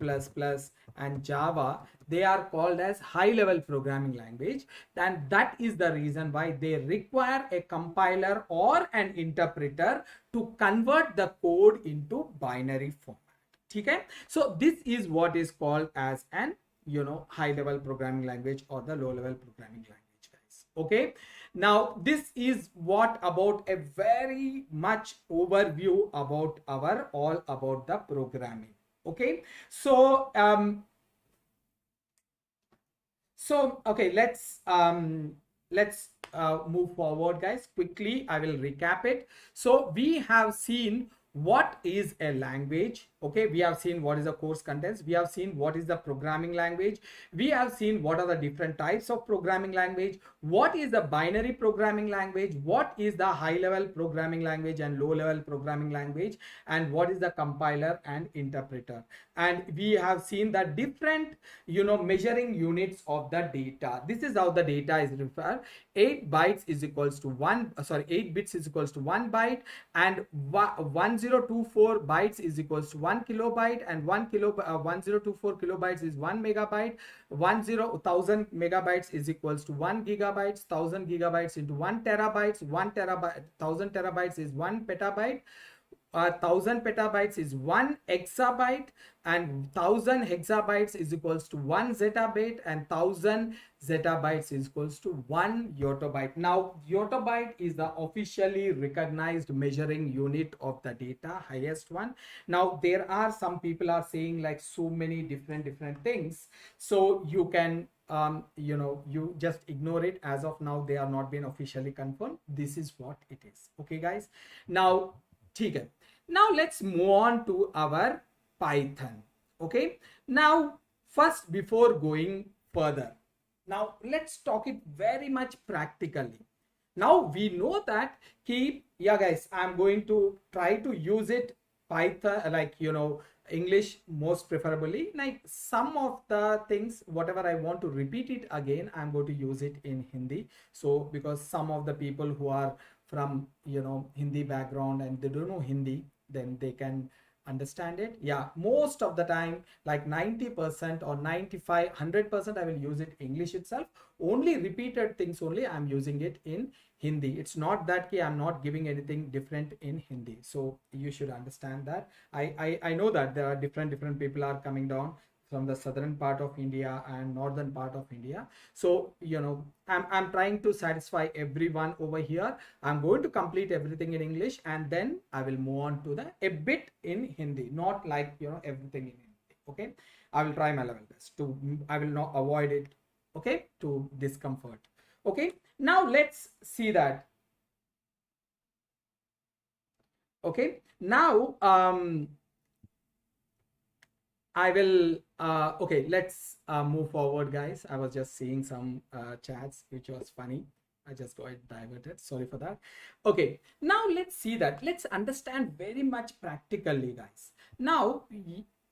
and Java, they are called as high level programming language, and that is the reason why they require a compiler or an interpreter to convert the code into binary format. Okay, so this is what is called as an high level programming language or the low level programming language, guys. Okay, now this is what about a very much overview about all about the programming. Okay, so okay, let's move forward, guys. Quickly I will recap it. So we have seen what is a language. Okay, we have seen what is the course contents, we have seen what is the programming language, we have seen what are the different types of programming language, what is the binary programming language, what is the high level programming language and low level programming language, and what is the compiler and interpreter. And we have seen the different measuring units of the data. This is how the data is referred. 8 bytes is equals to 8 bits is equals to 1 byte, and 1024 bytes is equals to 1 kilobyte, and 1024 kilobytes is 1 megabyte. 1000 megabytes is equals to 1 gigabytes. 1000 gigabytes into 1 terabytes. 1000 terabytes is 1 petabyte. 1000 petabytes is 1 exabyte, and 1000 hexabytes is equals to 1 zettabyte, and 1000 zettabytes is equals to 1 yottabyte. Now yottabyte is the officially recognized measuring unit of the data, highest one. Now there are some people are saying like so many different things, so you can you just ignore it. As of now they are not been officially confirmed. This is what it is. Okay, guys. Now now let's move on to our Python. Okay, now first, before going further, now let's talk it very much practically. Now we know that guys, I'm going to try to use it Python like English most preferably. Like some of the things whatever I want to repeat it again, I'm going to use it in Hindi. So because some of the people who are from Hindi background and they don't know Hindi, then they can understand it. Yeah, most of the time like 90% or 95 100% I will use it English itself. Only repeated things only I'm using it in Hindi. It's not that I'm not giving anything different in Hindi. So you should understand that. I know that there are different people are coming down. from the southern part of India and northern part of India. So, you know, I'm trying to satisfy everyone over here. I'm going to complete everything in English, and then I will move on to a bit in Hindi, not like, you know, everything in Hindi. Okay. I will try my level best to, I will not avoid it. Okay. To discomfort. Okay. Now let's see that. Okay. Now, I will, okay, let's move forward, guys. I was just seeing some chats, which was funny. I just got diverted. Sorry for that. Okay, now let's see that. Let's understand very much practically, guys. Now,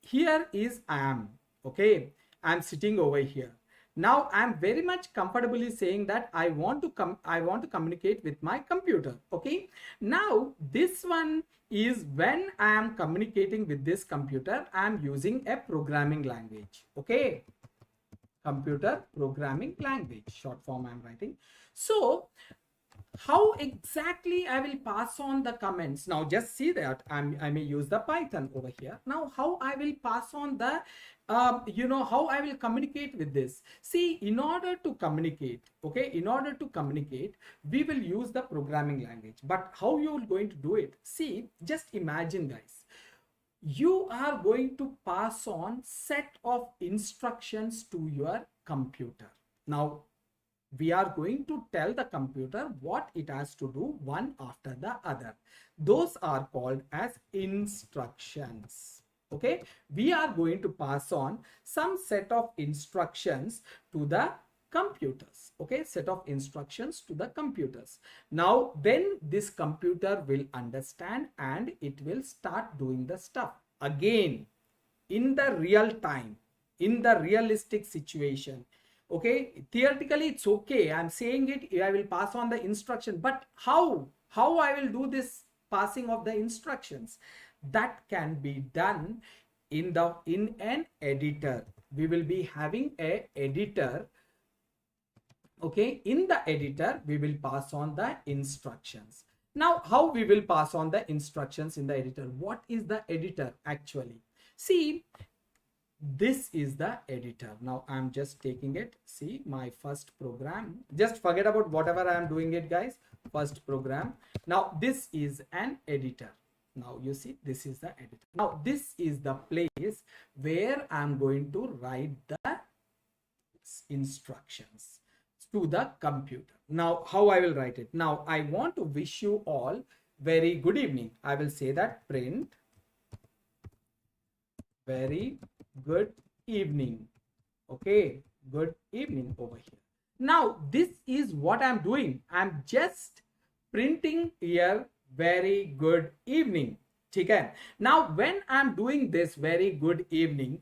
here is I am, okay? I'm sitting over here. Now I'm very much comfortably saying that I want to communicate with my computer. Okay. Now this one is when I am communicating with this computer, I am using a programming language. Okay. Computer programming language, short form I am writing. So how exactly I will pass on the comments? Now just see that I may use the Python over here. Now how I will pass on the you know, how I will communicate with this. See, in order to communicate, okay, in order to communicate, we will use the programming language. But how you are going to do it? See, just imagine, guys, you are going to pass on set of instructions to your computer. Now we are going to tell the computer what it has to do one after the other. Those are called as instructions. Okay, we are going to pass on some set of instructions to the computers. Okay, set of instructions to the computers. Now then this computer will understand and it will start doing the stuff again in the real time, in the realistic situation. Okay, theoretically it's okay, I'm saying it, I will pass on the instruction, but how I will do this passing of the instructions? That can be done in an editor. We will be having a editor. Okay, in the editor we will pass on the instructions. Now how we will pass on the instructions in the editor? What is the editor actually? See, this is the editor. Now I'm just taking it. See, my first program, just forget about whatever I am doing it, guys. First program. Now this is an editor. Now you see, this is the editor. Now this is the place where I'm going to write the instructions to the computer. Now how I will write it? Now I want to wish you all very good evening. I will say that print very good evening. Okay, good evening over here. Now this is what I'm doing. I'm just printing here very good evening. Okay, now when I'm doing this very good evening,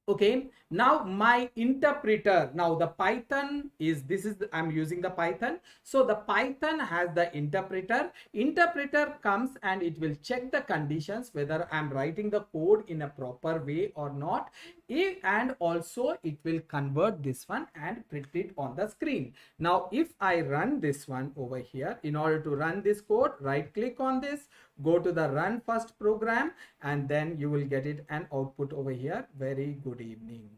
okay, now my interpreter, now the Python is, I'm using the Python. So the Python has the interpreter. Interpreter comes and it will check the conditions whether I'm writing the code in a proper way or not. And also it will convert this one and print it on the screen. Now if I run this one over here, in order to run this code, right click on this, go to the run first program, and then you will get it an output over here, very good evening.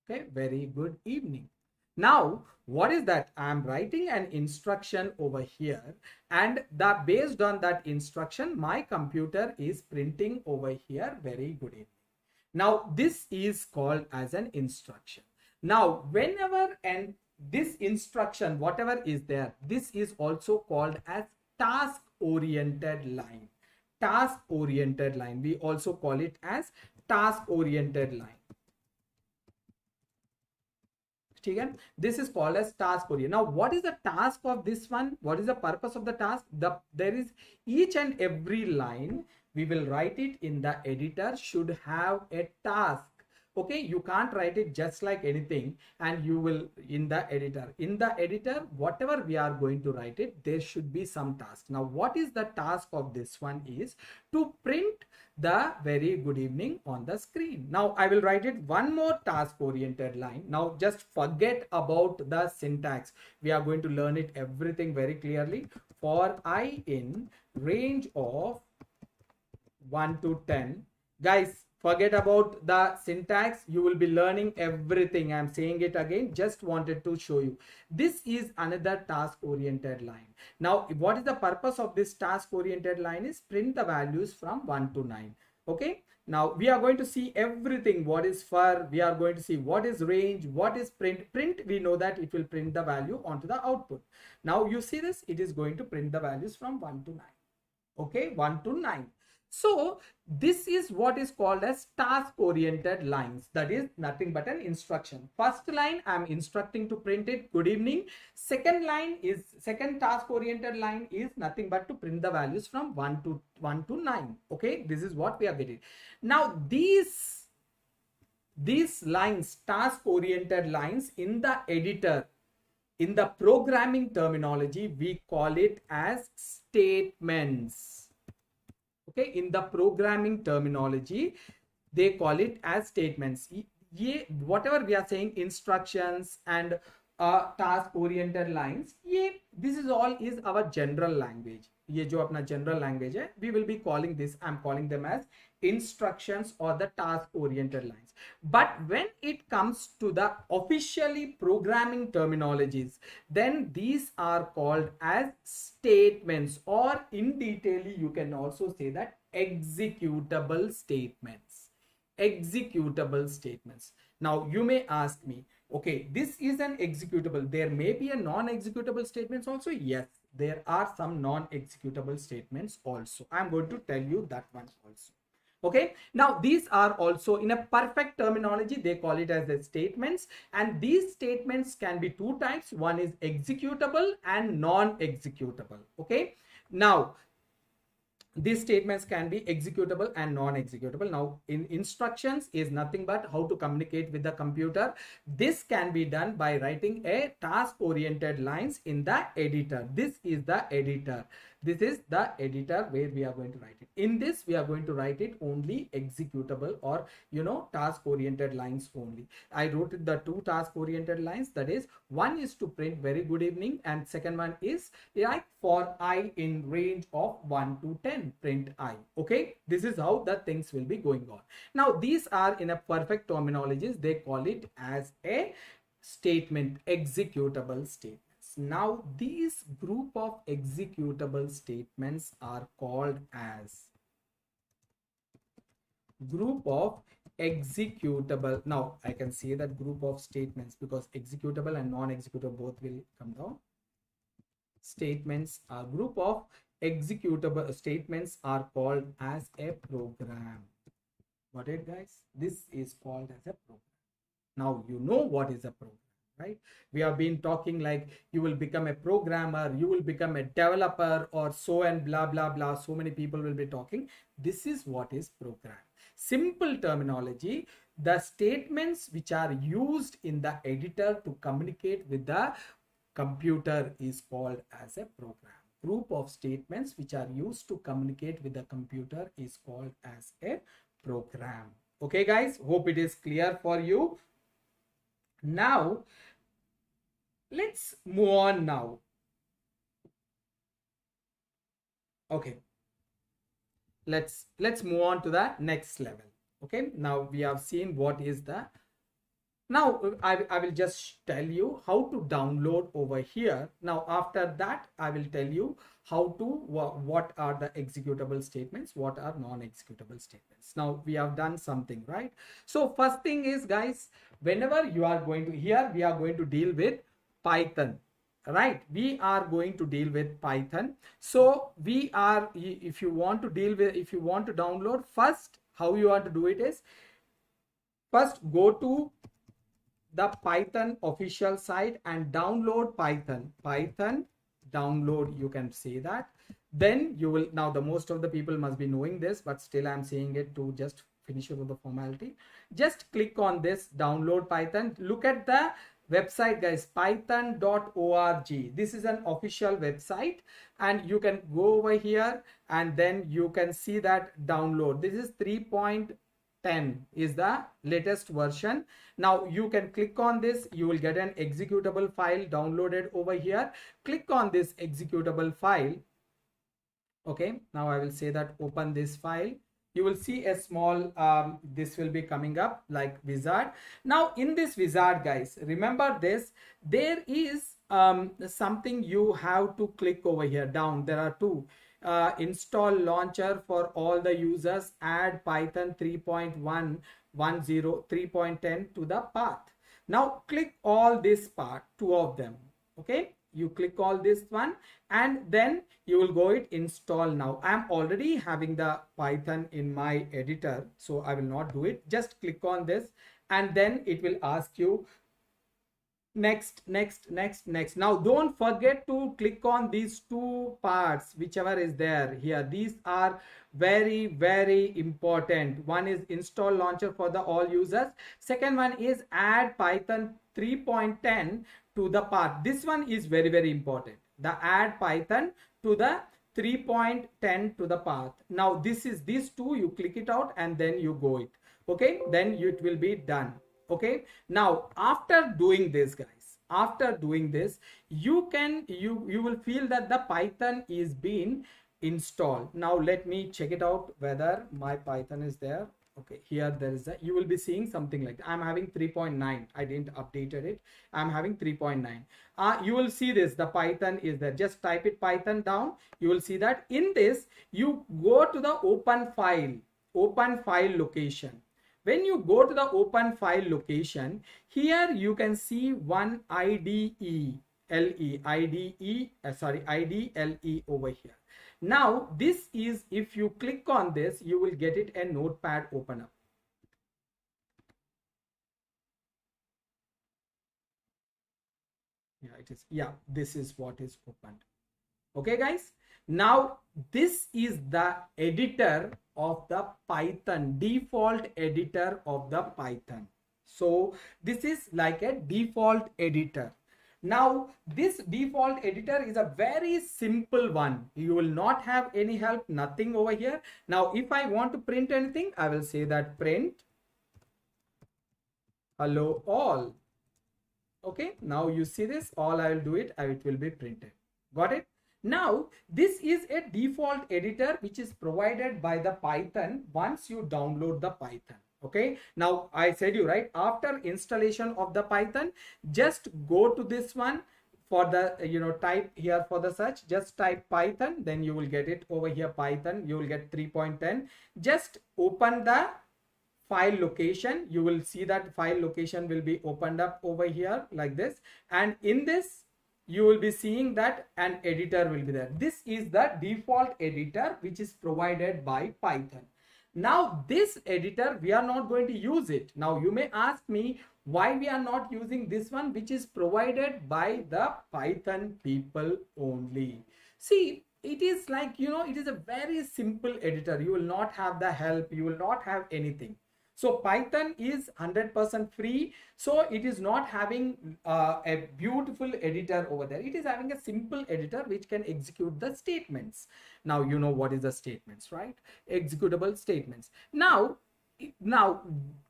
Okay, very good evening. Now what is that? I am writing an instruction over here, and based on that instruction my computer is printing over here very good evening. Now this is called as an instruction. Now whenever and this instruction, whatever is there, this is also called as task oriented line. Task oriented line, we also call it as task oriented line. Okay, this is called as task oriented. Now what is the task of this one? What is the purpose of the task? There is each and every line we will write it in the editor should have a task. Okay, you can't write it just like anything, and you will in the editor whatever we are going to write it, there should be some task. Now what is the task of this one? Is to print the very good evening on the screen. Now I will write it one more task oriented line. Now just forget about the syntax, we are going to learn it everything very clearly. For I in range of 1 to 10, guys, Forget about the syntax. You will be learning everything. I'm saying it again. Just wanted to show you. This is another task oriented line. Now, what is the purpose of this task oriented line is print the values from 1 to 9. Okay. Now we are going to see everything. What is for, we are going to see what is range, what is print. Print, we know that it will print the value onto the output. Now you see this, it is going to print the values from 1 to 9. Okay, 1 to 9. So this is what is called as task oriented lines. That is nothing but an instruction. First line, I'm instructing to print it, good evening. Second task oriented line is nothing but to print the values from 1 to 9. Okay, this is what we are getting. Now these lines, task oriented lines, in the editor, in the programming terminology, we call it as statements. Okay, in the programming terminology, they call it as statements. Whatever we are saying, instructions and task oriented lines, this is all is our general language. ये जो अपना general language है, we will be calling this, I'm calling them as instructions or the task oriented lines. But when it comes to the officially programming terminologies, then these are called as statements, or in detail you can also say that executable statements. Executable statements. Now you may ask me, okay, this is an executable, there may be a non-executable statements also. Yes, there are some non-executable statements also. I'm going to tell you that one also. Okay, now these are also in a perfect terminology, they call it as the statements, and these statements can be two types. One is executable and non-executable. Okay, now these statements can be executable and non-executable. Now in instructions is nothing but how to communicate with the computer. This can be done by writing a task oriented lines in the editor. This is the editor. This is the editor where we are going to write it. In this, we are going to write it only executable, or task oriented lines only. I wrote the two task oriented lines. That is, one is to print very good evening, and second one is like for I in range of 1 to 10, print I. Okay, this is how the things will be going on. Now these are in a perfect terminologies. They call it as a statement, executable statement. Now these group of executable statements are called as group of executable. Now I can say that group of statements because executable and non-executable both will come down. Statements are group of executable statements are called as a program. Got it, guys? This is called as a program. Now you know what is a program. Right? We have been talking like you will become a programmer, you will become a developer, or so and blah blah blah. So many people will be talking. This is what is program. Simple terminology, the statements which are used in the editor to communicate with the computer is called as a program. Group of statements which are used to communicate with the computer is called as a program. Okay, guys, hope it is clear for you. Now let's move on now. Okay, let's move on to the next level. Okay, now we have seen what is the, now I will just tell you how to download over here. Now after that I will tell you how to what are the executable statements, what are non-executable statements. Now we have done something, right? So first thing is, guys, whenever you are going to, here we are going to deal with Python, right? We are going to deal with Python. So we are, if you want to deal with, if you want to download, first how you want to do it is, first go to the Python official site and download Python download, you can say that. Then you will, now the most of the people must be knowing this, but still I'm saying it to just finish with the formality. Just click on this download Python. Look at the website, guys, python.org. This is an official website, and you can go over here and then you can see that download. This is 3.10 is the latest version. Now you can click on this, you will get an executable file downloaded over here. Click on this executable file. Okay, now I will say that open this file. you will see a small this will be coming up like wizard. Now in this wizard, guys, remember this, there is something you have to click over here down. There are two, install launcher for all the users, add Python 3.1 3.10 to the path. Now click all this part, two of them. Okay, you click all this one, and then you will go it install. Now I'm already having the Python in my editor, so I will not do it. Just click on this, and then it will ask you next, next, next, next. Now don't forget to click on these two parts, whichever is there here. These are very, very important. One is install launcher for the all users. Second one is add Python 3.10 to the path. This one is very, very important. The add Python to the 3.10 to the path. Now this is these two, you click it out and then you go it. Okay, then it will be done. Okay, now after doing this, guys, after doing this, you will feel that the Python is being installed. Now let me check it out whether my Python is there. Okay, here there is a, you will be seeing something like that. I'm having 3.9. I didn't updated it. I'm having 3.9. You will see this, the Python is there. Just type it Python down. You will see that in this, you go to the open file location. When you go to the open file location, here you can see one IDE over here. Now this is, if you click on this, you will get it a notepad open up. Yeah, it is. Yeah, this is what is opened. Okay, guys. Now this is the editor of the Python, default editor of the Python. So this is like a default editor. Now this default editor is a very simple one. You will not have any help, nothing over here. Now if I want to print anything, I will say that print hello all. Okay, now you see this, all I will do it, it will be printed. Got it? Now this is a default editor which is provided by the Python once you download the Python. Okay, now I said you right, after installation of the Python, just go to this one for the type here for the search, just type Python, then you will get it over here, Python, you will get 3.10. just open the file location, you will see that file location will be opened up over here like this, and in this you will be seeing that an editor will be there. This is the default editor which is provided by Python. Now this editor, we are not going to use it. Now you may ask me why we are not using this one which is provided by the Python people only. See, it is like, it is a very simple editor. You will not have the help, you will not have anything. So Python is 100% free. So it is not having a beautiful editor over there. It is having a simple editor which can execute the statements. Now you know what is the statements, right? Executable statements. Now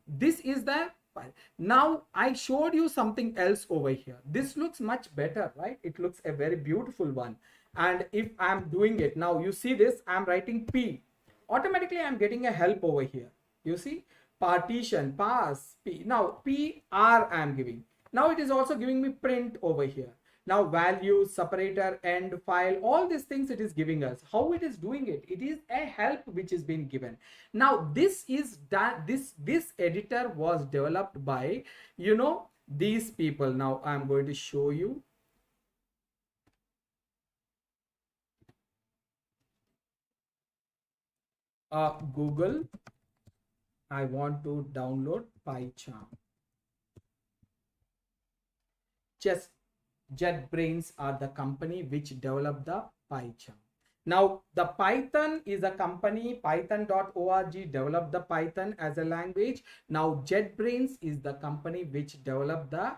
this is the file. Now I showed you something else over here. This looks much better, right? It looks a very beautiful one. And if I'm doing it, now you see this, I'm writing P. Automatically I'm getting a help over here. You see? Partition, pass, P. Now PR I am giving. Now it is also giving me print over here. Now value, separator, end, file, all these things it is giving us. How it is doing it? It is a help which is being given. Now this is that this editor was developed by these people. Now I am going to show you. Google. I want to download PyCharm. JetBrains are the company which developed the PyCharm. Now the Python is a company, python.org developed the Python as a language. Now JetBrains is the company which developed the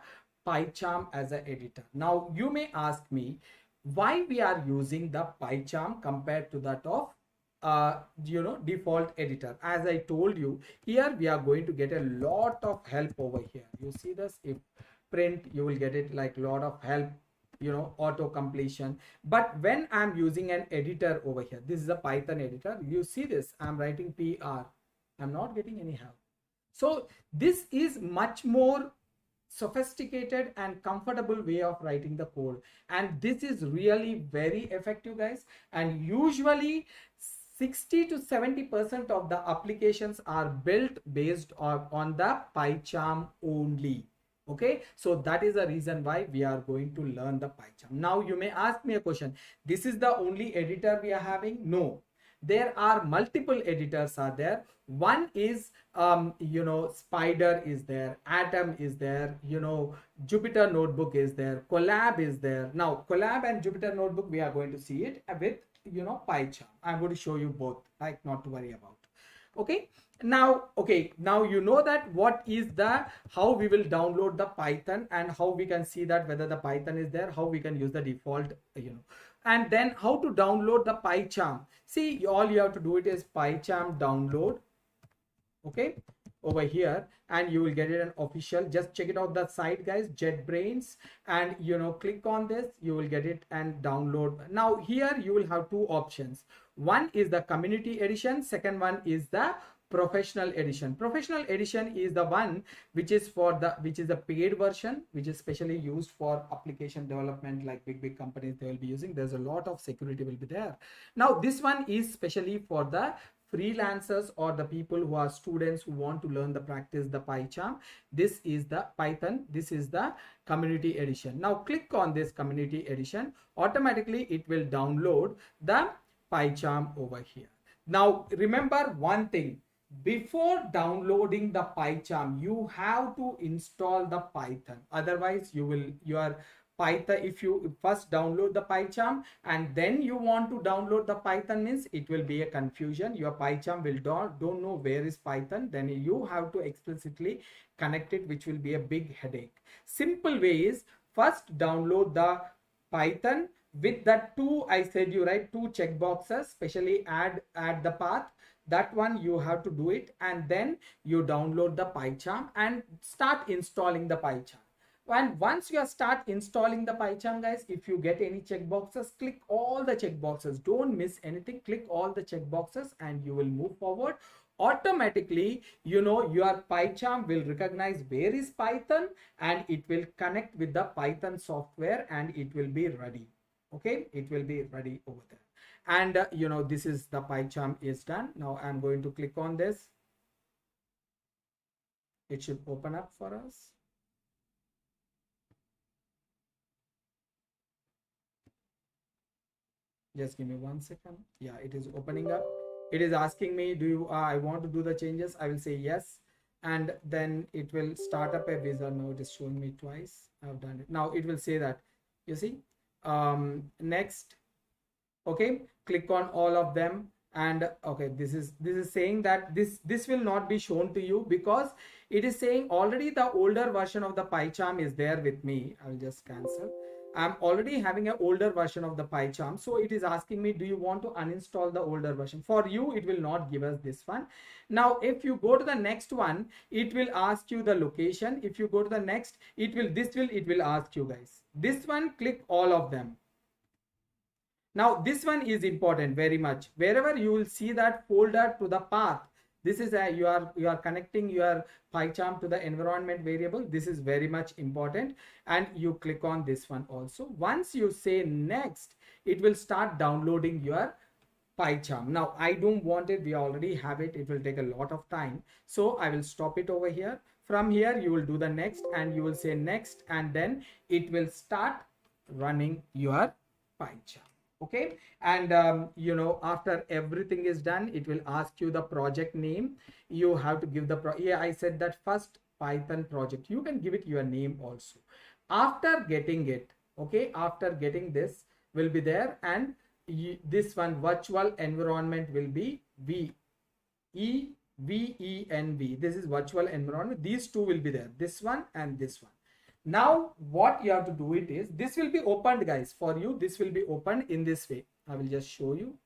PyCharm as an editor. Now you may ask me why we are using the PyCharm compared to that of default editor. As I told you, here we are going to get a lot of help over here. You see this, if print, you will get it like lot of help. auto completion. But when I'm using an editor over here, this is a Python editor, you see this, I'm writing PR, I'm not getting any help. So this is much more sophisticated and comfortable way of writing the code, and this is really very effective, guys. And usually 60 to 70% of the applications are built based on the PyCharm only. Okay, so that is the reason why we are going to learn the PyCharm. Now you may ask me a question, this is the only editor we are having? No, there are multiple editors are there. One is Spider is there, Atom is there, Jupyter Notebook is there, Colab is there. Now Colab and Jupyter Notebook, we are going to see it with PyCharm. I'm going to show you both, like, not to worry about. Okay, now you know that what is the, how we will download the Python and how we can see that whether the Python is there, how we can use the default, and then how to download the PyCharm. See, all you have to do it is PyCharm download, okay, over here, and you will get it an official. Just check it out the site, guys, JetBrains, and click on this, you will get it and download. Now here you will have two options. One is the community edition, second one is the professional edition. Professional edition is the one which is a paid version, which is specially used for application development, like big companies they will be using. There's a lot of security will be there. Now this one is specially for the freelancers or the people who are students who want to learn the practice the PyCharm. This is the Python, this is the community edition. Now click on this community edition, automatically it will download the PyCharm over here. Now remember one thing, before downloading the PyCharm you have to install the Python, otherwise your Python, if you first download the PyCharm and then you want to download the Python, means it will be a confusion. Your PyCharm will don't know where is Python, then you have to explicitly connect it, which will be a big headache. Simple way is, first download the Python with the two, I said you right, two checkboxes, especially add the path. That one you have to do it, and then you download the PyCharm and start installing the PyCharm. And once you start installing the PyCharm, guys, if you get any checkboxes, click all the checkboxes, don't miss anything, click all the checkboxes and you will move forward. Automatically, your PyCharm will recognize where is Python and it will connect with the Python software and it will be ready. Okay, it will be ready over there. And this is the PyCharm is done. Now I'm going to click on this. It should open up for us. Just give me 1 second. Yeah, it is opening up. It is asking me, I want to do the changes? I will say yes, and then it will start up a wizard. Now it is showing me twice. I've done it. Now it will say that, you see, next. Okay, click on all of them, and okay, this is saying that this will not be shown to you because it is saying already the older version of the PyCharm is there with me. I will just cancel. I'm already having an older version of the PyCharm, so it is asking me, do you want to uninstall the older version? For you, it will not give us this one. Now if you go to the next one, it will ask you the location. If you go to the next, it will ask you, guys, this one, click all of them. Now this one is important very much. Wherever you will see that folder to the path, this is you are connecting your PyCharm to the environment variable. This is very much important, and you click on this one also. Once you say next, it will start downloading your PyCharm. Now I don't want it, we already have it, it will take a lot of time, so I will stop it over here. From here you will do the next, and you will say next, and then it will start running your PyCharm. Okay, and after everything is done, it will ask you the project name. You have to give the I said that first Python project, you can give it your name also. After getting it, okay, after getting this will be there, and this one virtual environment will be VENV. This is virtual environment. These two will be there, this one and this one. Now what you have to do it is, this will be opened, guys, for you. This will be opened in this way. I will just show you.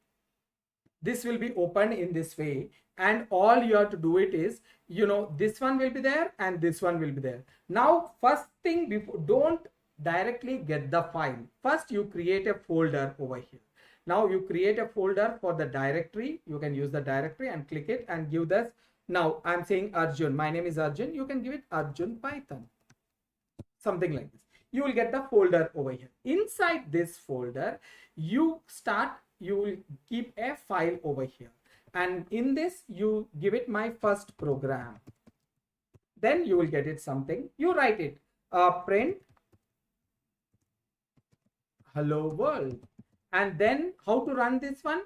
This will be opened in this way, and all you have to do it is, this one will be there and this one will be there. Now first thing, before, don't directly get the file. First you create a folder over here. Now you create a folder for the directory. You can use the directory and click it and give this. Now I'm saying Arjun, my name is Arjun. You can give it Arjun Python, something like this. You will get the folder over here. Inside this folder, you will keep a file over here. And in this, you give it my first program. Then you will get it something. You write it, print hello world. And then how to run this one?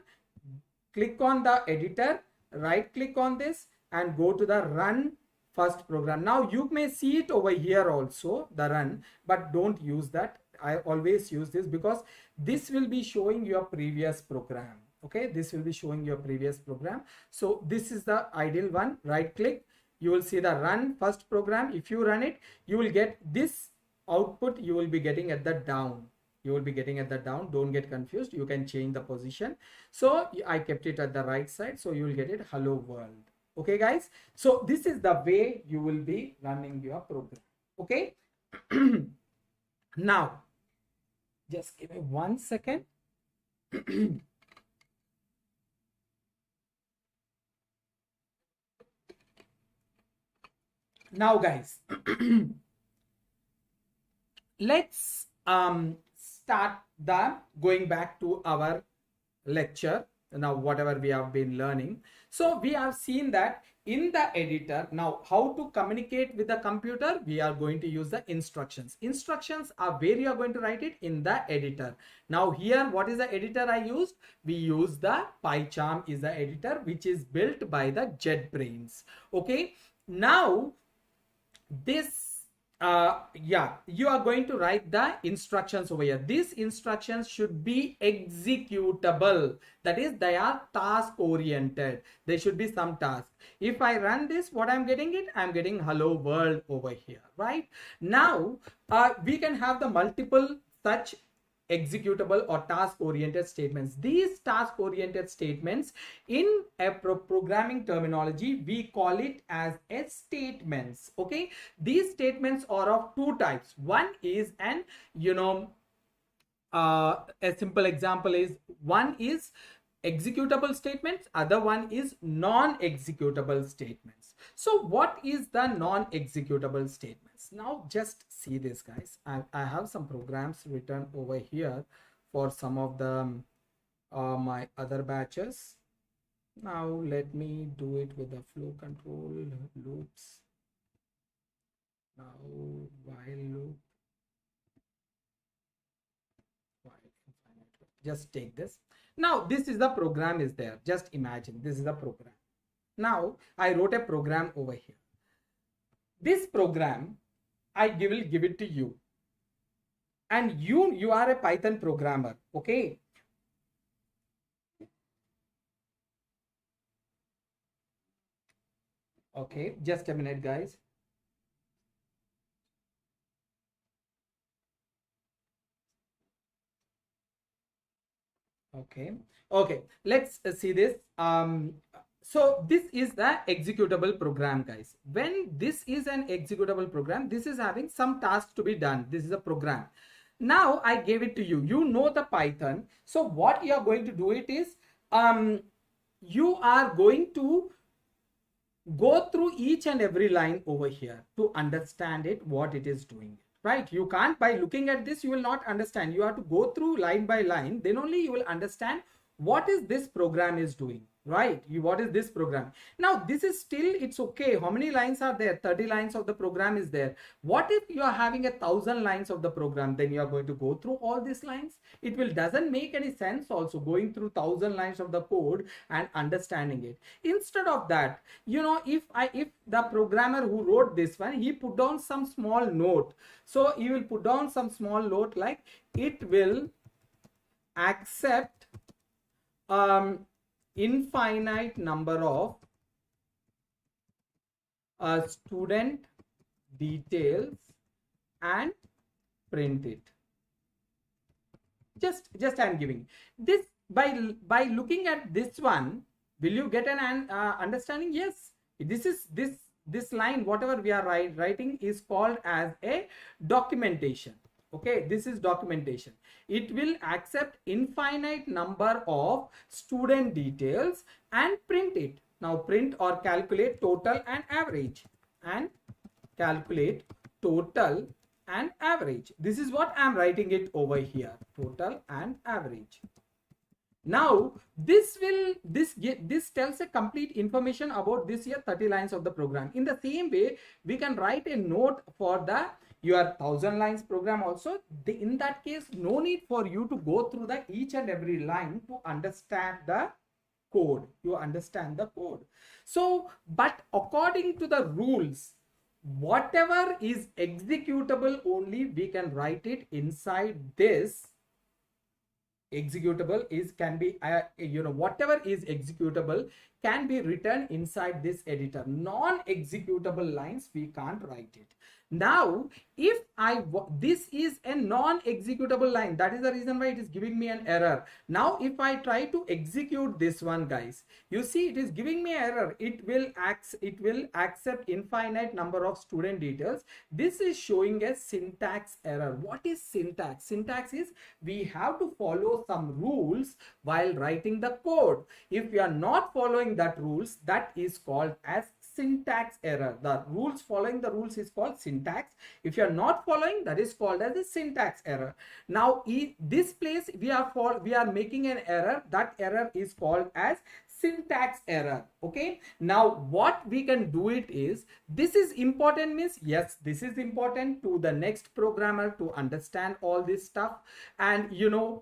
Click on the editor, right click on this and go to the run first program. Now you may see it over here also, the run, but don't use that. I always use this because this will be showing your previous program. Okay, this will be showing your previous program. So this is the ideal one. Right click, you will see the run first program. If you run it, you will get this output. You will be getting at the down. You will be getting at the down. Don't get confused. You can change the position. So I kept it at the right side. So you will get it hello world. Okay guys, so this is the way you will be running your program. Okay. Now just give me 1 second. Now guys, let's start the going back to our lecture. Now whatever we have been learning, so we have seen that in the editor. Now how to communicate with the computer? We are going to use the instructions. Instructions are where you are going to write it in the editor. Now here, what is the editor I used? We use the PyCharm is the editor which is built by the JetBrains. Okay, now this you are going to write the instructions over here. These instructions should be executable. That is, they are task oriented. There should be some task. If I run this, what I'm getting it? I'm getting hello world over here, right? Now we can have the multiple such executable or task oriented statements. These task oriented statements in a programming terminology, we call it as statements. Okay, these statements are of two types. One is an a simple example is, one is executable statements, other one is non-executable statements. So what is the non-executable statements? Now just see this guys. I have some programs written over here for some of the my other batches. Now let me do it with the flow control loops. Now while loop, just take this. Now this is the program is there. Just imagine this is the program. Now I wrote a program over here. This program I will give it to you, and you are a Python programmer. Okay, okay, just a minute guys. Okay, let's see this. So this is the executable program guys. When this is an executable program, this is having some tasks to be done. This is a program. Now I gave it to you. You know the Python. So what you are going to do it is, you are going to go through each and every line over here to understand it, what it is doing. Right? You can't, by looking at this, you will not understand. You have to go through line by line. Then only you will understand what is this program is doing. Right? What is this program? Now this is still, it's okay. How many lines are there? 30 lines of the program is there. What if you are having 1,000 lines of the program? Then you are going to go through all these lines. It doesn't make any sense also going through 1,000 lines of the code and understanding it. Instead of that, if the programmer who wrote this one, he put down some small note. So he will put down some small note like it will accept infinite number of student details and print it. Just I'm giving this. By looking at this one, will you get an understanding? Yes, this is this line, whatever we are writing is called as a documentation. Okay, this is documentation. It will accept infinite number of student details and print it. Now print or calculate total and average, and calculate total and average. This is what I'm writing it over here, total and average. Now this tells a complete information about this year 30 lines of the program. In the same way, we can write a note for the your 1000 lines program also. In that case, no need for you to go through the each and every line to understand the code. You understand the code. So, but according to the rules, whatever is executable only we can write it inside this. Executable is can be whatever is executable can be written inside this editor. Non-executable lines we can't write it. Now if this is a non-executable line, that is the reason why it is giving me an error. Now if I try to execute this one, guys, you see it is giving me error. It will accept infinite number of student details. This is showing a syntax error. What is syntax? Syntax is we have to follow some rules while writing the code. If we are not following that rules, that is called as syntax error. The rules, following the rules is called syntax. If you are not following, that is called as a syntax error. Now in this place we are making an error. That error is called as syntax error. Okay, now what we can do it is, this is important means yes, this is important to the next programmer to understand all this stuff. And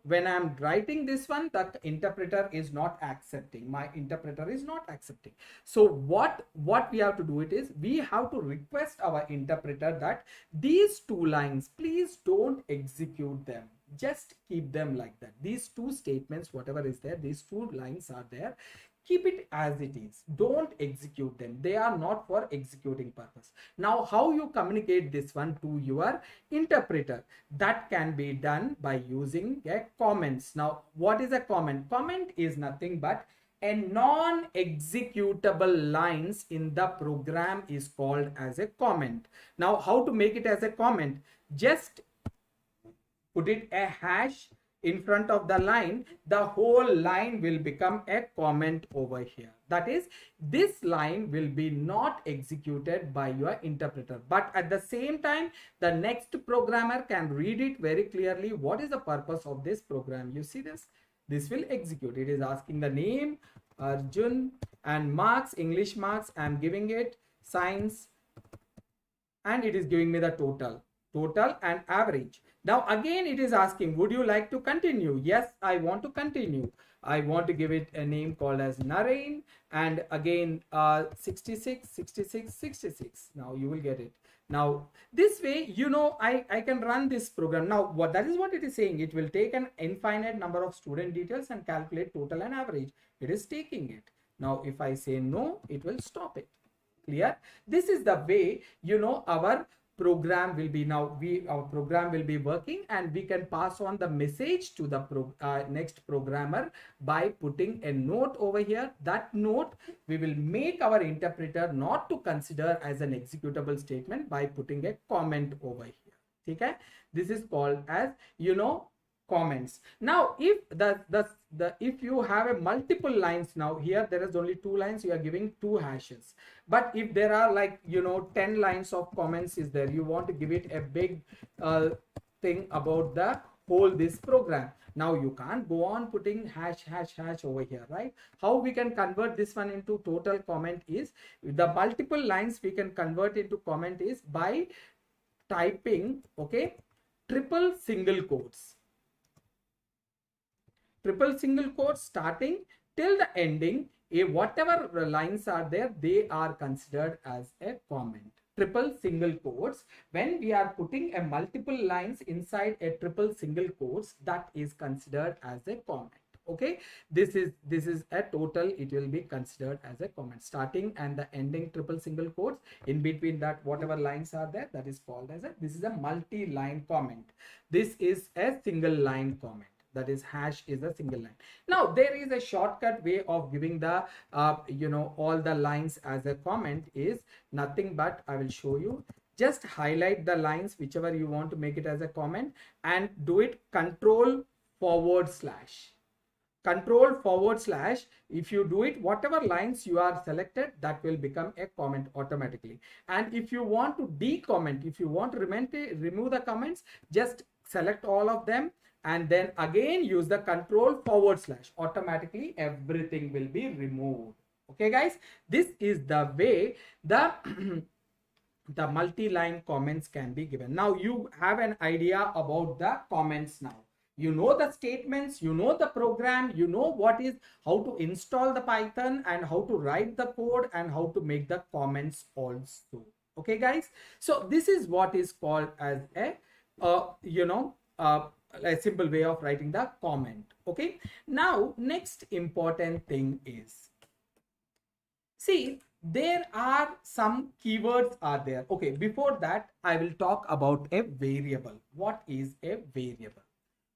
when I'm writing this one, the interpreter is not accepting. My interpreter is not accepting. So what we have to do it is, we have to request our interpreter that these two lines, please don't execute them. Just keep them like that. These two statements, whatever is there, these two lines are there, keep it as it is. Don't execute them. They are not for executing purpose. Now how you communicate this one to your interpreter? That can be done by using a comments. Now what is a comment? Comment is nothing but a non-executable lines in the program is called as a comment. Now how to make it as a comment? Just put it a hash in front of the line. The whole line will become a comment over here. That is, this line will be not executed by your interpreter, but at the same time the next programmer can read it very clearly. What is the purpose of this program? You see this will execute. It is asking the name Arjun and marks, English marks. I am giving it science, and it is giving me the total and average. Now again it is asking, would you like to continue? Yes, I want to continue. I want to give it a name called as Narain, and again 66, 66, 66. Now you will get it. Now this way, I can run this program. Now that is what it is saying. It will take an infinite number of student details and calculate total and average. It is taking it. Now if I say no, it will stop it. Clear? This is the way our program will be. Now our program will be working, and we can pass on the message to the next programmer by putting a note over here. That note we will make our interpreter not to consider as an executable statement by putting a comment over here. Okay, this is called as comments. Now if if you have a multiple lines, now here there is only 2 lines, you are giving 2 hashes. But if there are like 10 lines of comments is there, you want to give it a big thing about the whole this program. Now you can't go on putting hash over here, right? How we can convert this one into total comment is, the multiple lines we can convert into comment is by typing triple single quotes starting till the ending. Whatever lines are there, they are considered as a comment. Triple single quotes, when we are putting a multiple lines inside a triple single quotes, that is considered as a comment. Okay, this is a total. It will be considered as a comment. Starting and the ending triple single quotes, in between that whatever lines are there, that is called as this is a multi-line comment. This is a single line comment. That is hash is a single line. Now there is a shortcut way of giving the all the lines as a comment is nothing but, I will show you. just highlight the lines whichever you want to make it as a comment and do it control forward slash. Control forward slash. If you do it, whatever lines you are selected, that will become a comment automatically. And if you want to decomment, if you want to remove the comments, just select all of them and then again use the control forward slash. Automatically everything will be removed. Okay guys, this is the way the the multi-line comments can be given. Now you have an idea about the comments now. You know the statements, you know the program, you know what is, how to install the Python and how to write the code and how to make the comments also. Okay guys, so this is what is called as a a simple way of writing the comment. Okay, now next important thing is, see, there are some keywords are there. Okay, before that I will talk about a variable. What is a variable?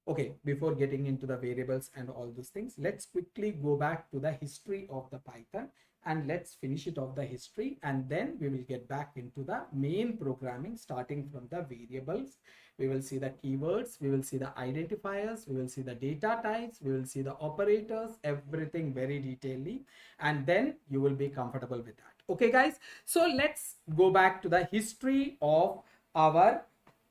Okay, before getting into the variables and all those things, let's quickly go back to the history of the Python and let's finish it off the history, and then we will get back into the main programming, starting from the variables. We will see the keywords, we will see the identifiers, we will see the data types, we will see the operators, everything very detailedly, and then you will be comfortable with that. Okay guys, so let's go back to the history of our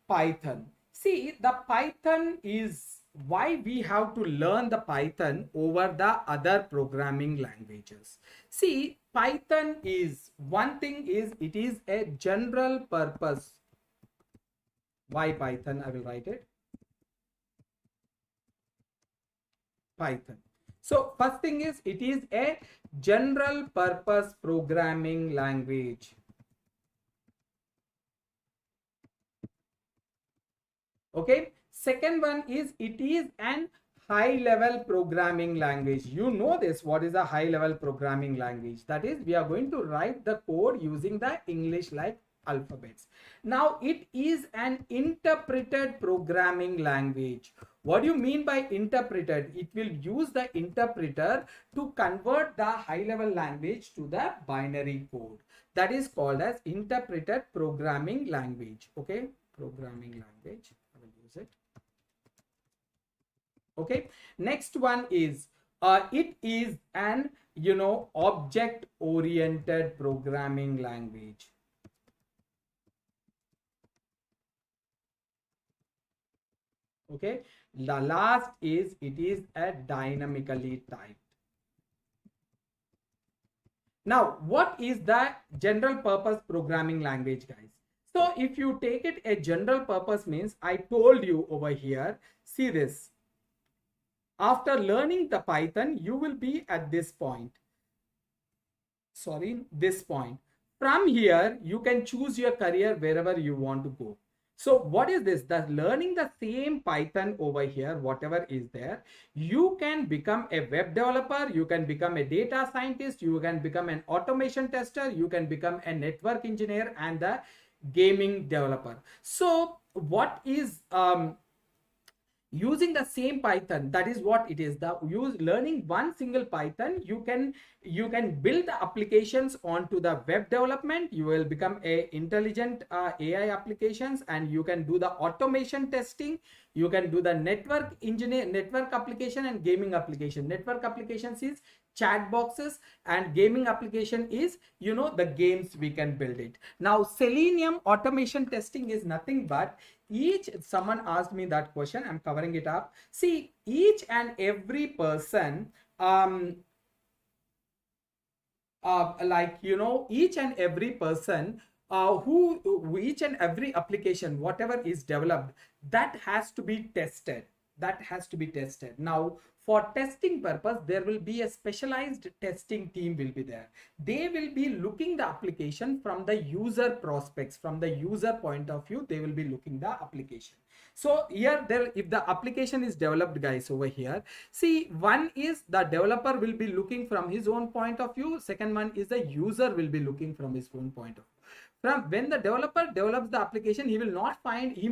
Python. See, the Python is why we have to learn the Python over the other programming languages. See, Python is, one thing is, it is a general purpose. Why Python? I will write it. Python. So first thing is, it is a general purpose programming language. Okay, second one is, it is an high level programming language. You know this, what is a high level programming language? That is, we are going to write the code using the English like alphabets. Now it is an interpreted programming language. What do you mean by interpreted? It will use the interpreter to convert the high level language to the binary code. That is called as interpreted programming language. Okay, programming language. It. Okay, next one is it is an object oriented programming language. Okay, the last is, it is a dynamically typed. Now what is the general purpose programming language, guys? So if you take it a general purpose means, I told you over here, see this. After learning the Python, you will be at this point. Sorry, this point. From here, you can choose your career wherever you want to go. So what is this? That learning the same Python over here, whatever is there, you can become a web developer, you can become a data scientist, you can become an automation tester, you can become a network engineer and the gaming developer. So what is using the same Python, that is what it is. The learning one single Python, you can build the applications onto the web development. You will become a intelligent AI applications, and you can do the automation testing. You can do the network application and gaming application. Network applications is chat boxes, and gaming application is the games we can build it. Now Selenium automation testing is nothing but someone asked me that question, I'm covering it up. See, each and every person each and every person each and every application, whatever is developed, that has to be tested. Now for testing purpose, there will be a specialized testing team will be there. They will be looking the application from the user prospects, from the user point of view. They will be looking the application. So here, if the application is developed, guys, over here, see, one is the developer will be looking from his own point of view. Second one is the user will be looking from his own point of view. From when the developer develops the application, he may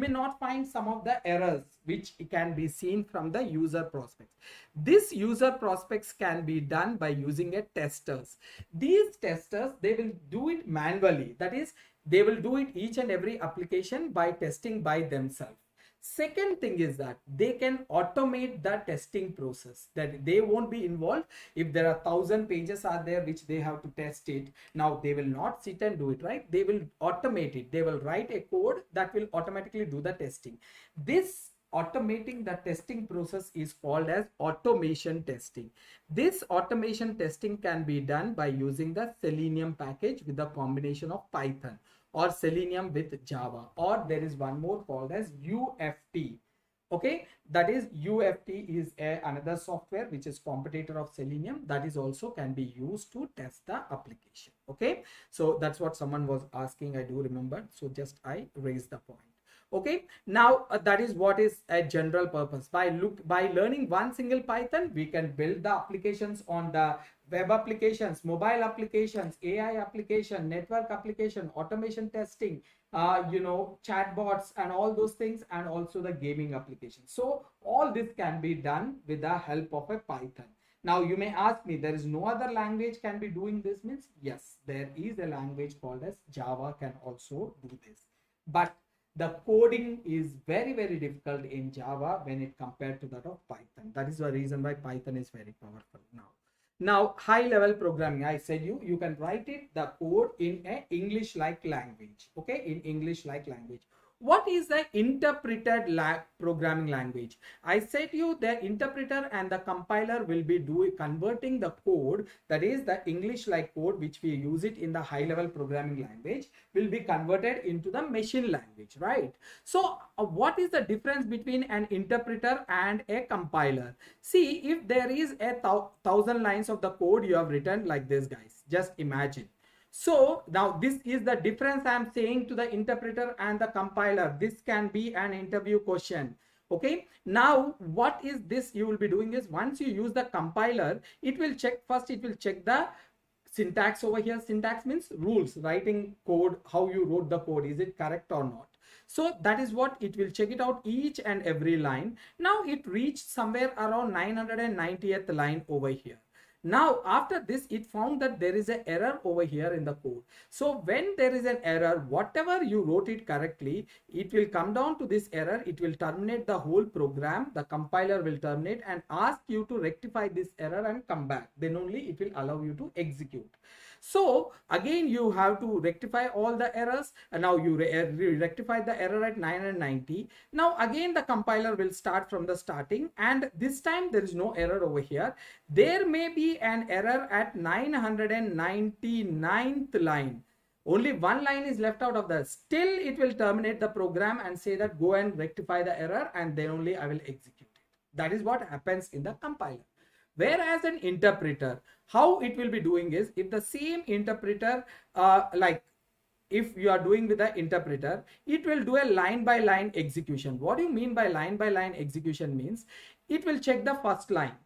not find some of the errors which can be seen from the user prospects. This user prospects can be done by using a testers. These testers, they will do it manually. That is, They will do it each and every application by testing by themselves. Second thing is that they can automate the testing process, that they won't be involved. If there are 1,000 pages are there which they have to test it, now they will not sit and do it, right? They will automate it. They will write a code that will automatically do the testing. This automating the testing process is called as automation testing. This automation testing can be done by using the Selenium package with the combination of Python, or Selenium with Java, or there is one more called as UFT. Okay, that is UFT is another software which is competitor of Selenium, that is also can be used to test the application. Okay, so that's what someone was asking, I do remember, so just I raised the point. Okay, now that is what is a general purpose. By learning one single Python, we can build the applications on the web applications, mobile applications, AI application, network application, automation testing, chatbots and all those things, and also the gaming application. So all this can be done with the help of a Python. Now you may ask me, there is no other language can be doing this? Means yes, there is a language called as Java can also do this, but the coding is very, very difficult in Java when it compared to that of Python. That is the reason why Python is very powerful now. Now, high level programming, I said you can write it, the code in a English like language. Okay, in English like language. What is the interpreted programming language? I said you the interpreter and the compiler will be converting the code, that is the English like code which we use it in the high level programming language, will be converted into the machine language, right? So what is the difference between an interpreter and a compiler? See, if there is a 1,000 lines of the code you have written like this, guys, just imagine. So now this is the difference I am saying to the interpreter and the compiler. This can be an interview question. Okay, now what is this you will be doing is, once you use the compiler, it will check first, it will check the syntax over here. Syntax means rules, writing code, how you wrote the code, is it correct or not? So that is what it will check it out, each and every line. Now it reached somewhere around 990th line over here. Now after this, it found that there is an error over here in the code. So when there is an error, whatever you wrote it correctly, it will come down to this error. It will terminate the whole program. The compiler will terminate and ask you to rectify this error and come back. Then only it will allow you to execute. So again, you have to rectify all the errors, and now you rectify the error at 990. Now again, the compiler will start from the starting, and this time there is no error over here. There may be an error at 999th line. Only one line is left out of that. Still, it will terminate the program and say that go and rectify the error, and then only I will execute it. That is what happens in the compiler. Whereas an interpreter, how it will be doing is, if the same interpreter, like if you are doing with the interpreter, it will do a line by line execution. What do you mean by line by line execution? Means it will check the first line.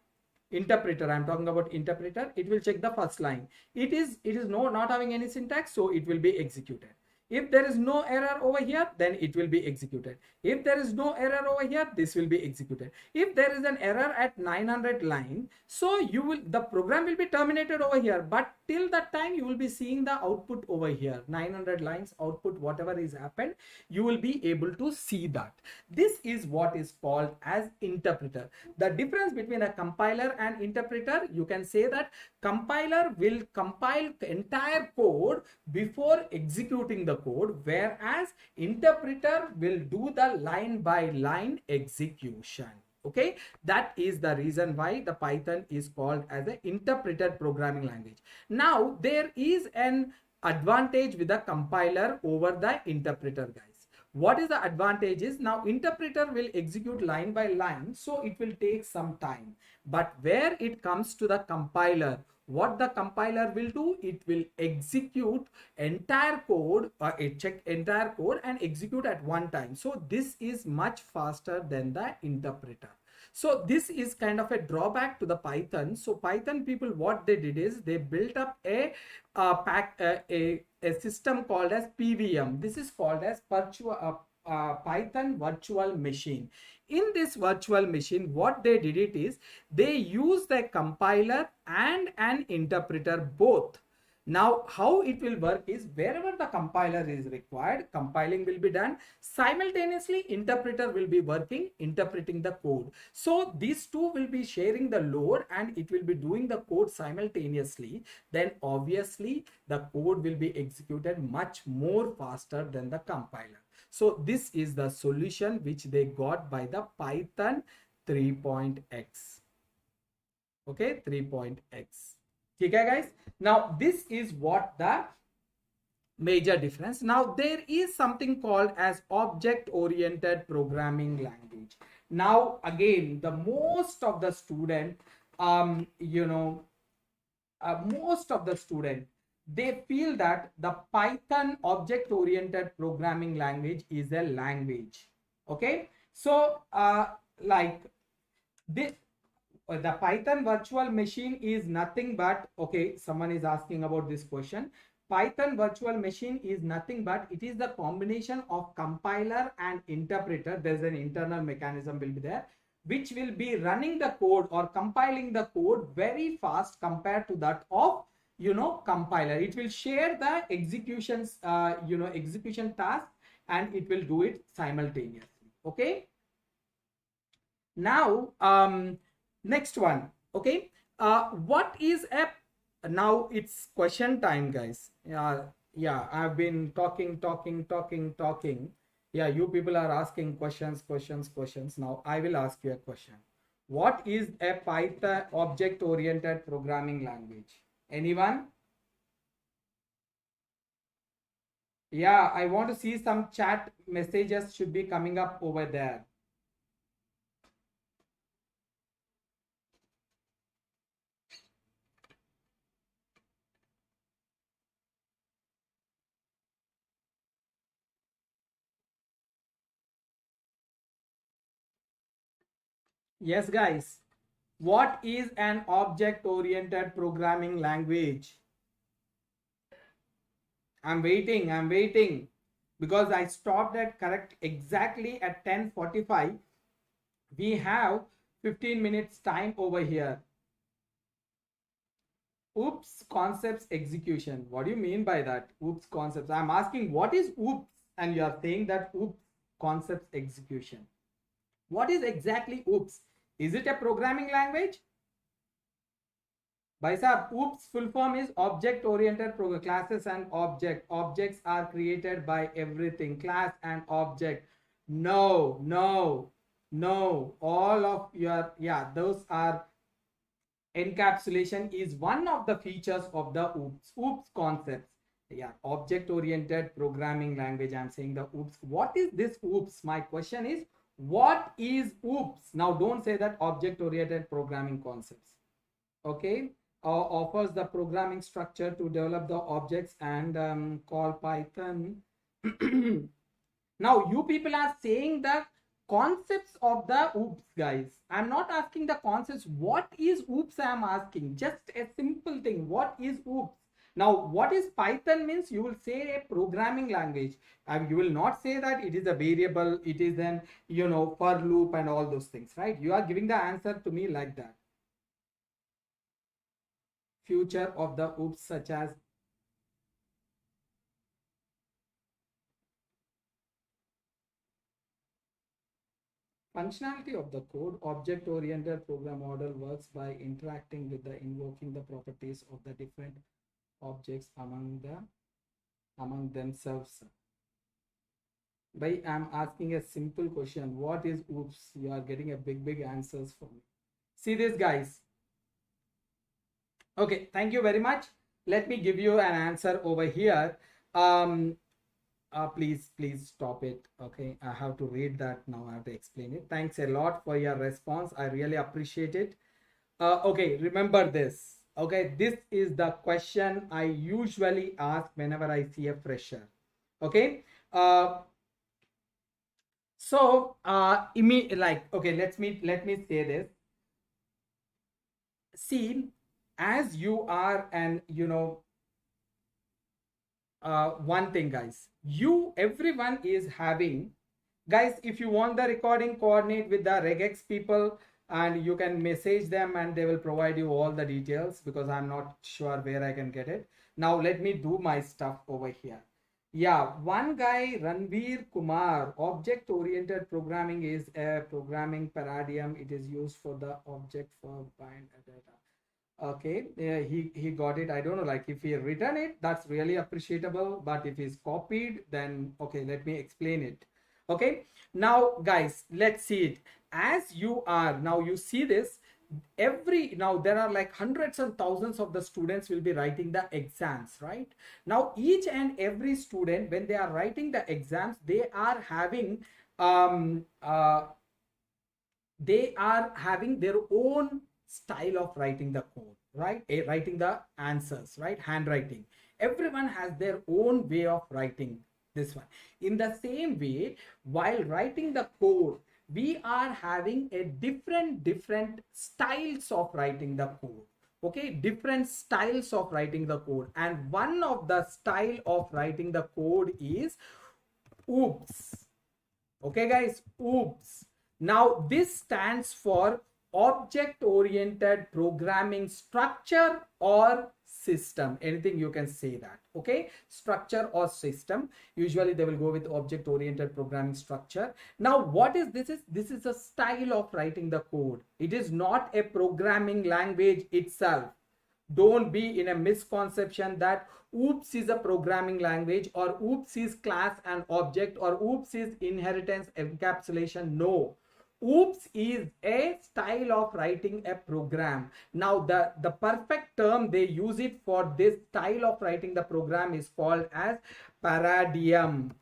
Interpreter, I'm talking about interpreter, it will check the first line. It is not having any syntax, so it will be executed. If there is no error over here, then it will be executed. If there is no error over here, this will be executed. If there is an error at 900 line, so the program will be terminated over here, but till that time you will be seeing the output over here, 900 lines output, whatever is happened, you will be able to see that. This is what is called as interpreter. The difference between a compiler and interpreter, you can say that compiler will compile the entire code before executing the code, whereas interpreter will do the line by line execution. Okay, that is the reason why the Python is called as an interpreted programming language. Now there is an advantage with the compiler over the interpreter, guys. What is the advantage is, now interpreter will execute line by line, so it will take some time. But where it comes to the compiler, what the compiler will do, it will execute entire code, it check entire code and execute at one time. So this is much faster than the interpreter. So this is kind of a drawback to the Python. So Python people, what they did is they built up a system called as PVM. This is called as Python virtual machine. In this virtual machine, what they did it is they use the compiler and an interpreter both. Now, how it will work is wherever the compiler is required, compiling will be done. Simultaneously, interpreter will be working, interpreting the code. So these two will be sharing the load and it will be doing the code simultaneously. Then obviously the code will be executed much more faster than the compiler. So this is the solution which they got by the Python 3.x. Okay, 3.x. Okay, guys. Now this is what the major difference. Now there is something called as object oriented programming language. Now again, the most of the student most of the student, they feel that the Python object oriented programming language is a language. Okay, so like this, the Python virtual machine is nothing but, okay, someone is asking about this question. Python virtual machine is nothing but it is the combination of compiler and interpreter. There's an internal mechanism will be there which will be running the code or compiling the code very fast compared to that of compiler. It will share the executions execution task and it will do it simultaneously. Okay, now next one. Okay, what is a, now it's question time, guys. Yeah, I've been talking. Yeah, you people are asking questions. Now I will ask you a question. What is a Python object oriented programming language? Anyone? Yeah, I want to see some chat messages should be coming up over there. Yes, guys. What is an object-oriented programming language? I'm waiting because I stopped at correct exactly at 10:45. We have 15 minutes time over here. Oops, concepts execution. What do you mean by that? Oops, concepts. I'm asking what is oops and you are saying that oops, concepts execution. What is exactly oops? Is it a programming language? Bhai sahab, oops full form is object oriented program. Classes and objects are created by everything, class and object. No, all of your, yeah, those are, encapsulation is one of the features of the oops concepts. Yeah, object oriented programming language. I'm saying the oops. What is this oops? My question is, what is oops? Now don't say that object oriented programming concepts. Okay, offers the programming structure to develop the objects and call Python. Now you people are saying the concepts of the oops, guys. I'm not asking the concepts. What is oops? I'm asking just a simple thing. What is oops? Now, what is Python means? You will say a programming language. You will not say that it is a variable, it is an, for loop and all those things, right? You are giving the answer to me like that. Future of the oops, such as functionality of the code. Object oriented program model works by interacting with the invoking the properties of the different objects among themselves. By I'm asking a simple question. What is oops? You are getting a big answers from me. See this, guys. Okay, thank you very much. Let me give you an answer over here. Please stop it. Okay, I have to read that now. I have to explain it. Thanks a lot for your response. I really appreciate it. Okay, remember this. Okay, this is the question I usually ask whenever I see a fresher. Okay, okay, let me say this. See, as you are an one thing, guys, everyone is having, guys, if you want the recording, coordinate with the regex people and you can message them and they will provide you all the details because I'm not sure where I can get it. Now let me do my stuff over here. Yeah, one guy, Ranveer Kumar, object oriented programming is a programming paradigm. It is used for the object for bind data. Okay, yeah, he got it. I don't know, like if he written it, that's really appreciable, but if he's copied, then okay, let me explain it. Okay, now guys, let's see it. As you are now, you see this, now there are like hundreds and thousands of the students will be writing the exams, right? Now each and every student, when they are writing the exams, they are having their own style of writing the code, right? Writing the answers, right? Handwriting. Everyone has their own way of writing this one. In the same way, while writing the code, we are having a different styles of writing the code. Okay, different styles of writing the code, and one of the style of writing the code is OOPS. Okay guys, OOPS. Now this stands for object oriented programming structure or system. Anything you can say that. Okay, structure or system. Usually they will go with object oriented programming structure. Now what is this? This is a style of writing the code. It is not a programming language itself. Don't be in a misconception that OOPS is a programming language, or OOPS is class and object, or OOPS is inheritance encapsulation. No, OOPS is a style of writing a program. Now the perfect term they use it for this style of writing the program is called as paradigm.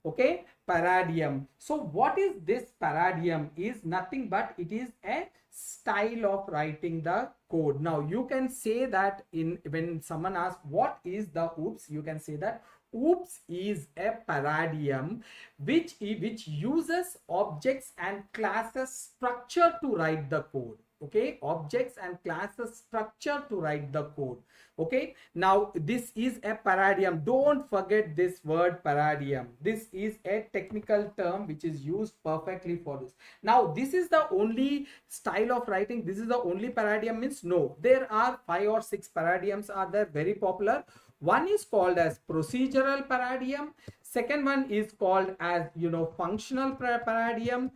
Okay, paradigm. So what is this paradigm? Is nothing but it is a style of writing the code. Now you can say that when someone asks what is the OOPS, you can say that OOPS is a paradigm which uses objects and classes structure to write the code. Okay, objects and classes structure to write the code. Okay, now this is a paradigm. Don't forget this word paradigm. This is a technical term which is used perfectly for this. Now this is the only style of writing, this is the only paradigm means? No, there are 5 or 6 paradigms are there, very popular. One is called as procedural paradigm. Second one is called as functional paradigm.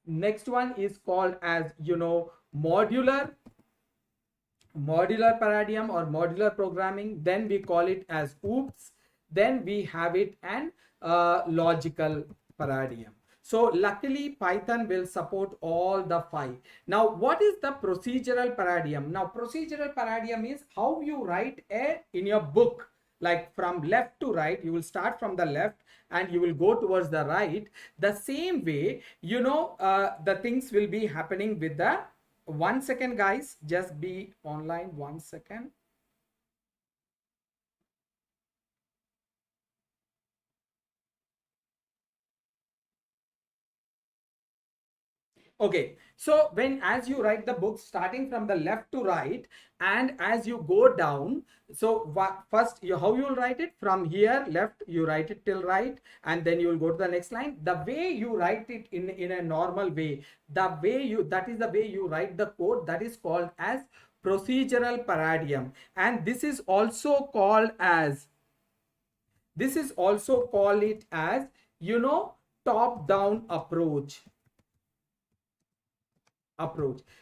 Next one is called as modular paradigm or modular programming. Then we call it as OOPS. Then we have it and logical paradigm. So luckily Python will support all the 5. Now what is the procedural paradigm? Now procedural paradigm is how you write in your book, like from left to right. You will start from the left and you will go towards the right. The same way the things will be happening with the 1 second guys, just be online 1 second. Okay, so as you write the book starting from the left to right, and as you go down, so first how you will write it from here left, you write it till right, and then you will go to the next line. The way you write it in a normal way, that is the way you write the code, that is called as procedural paradigm. And this is also called it as top down approach.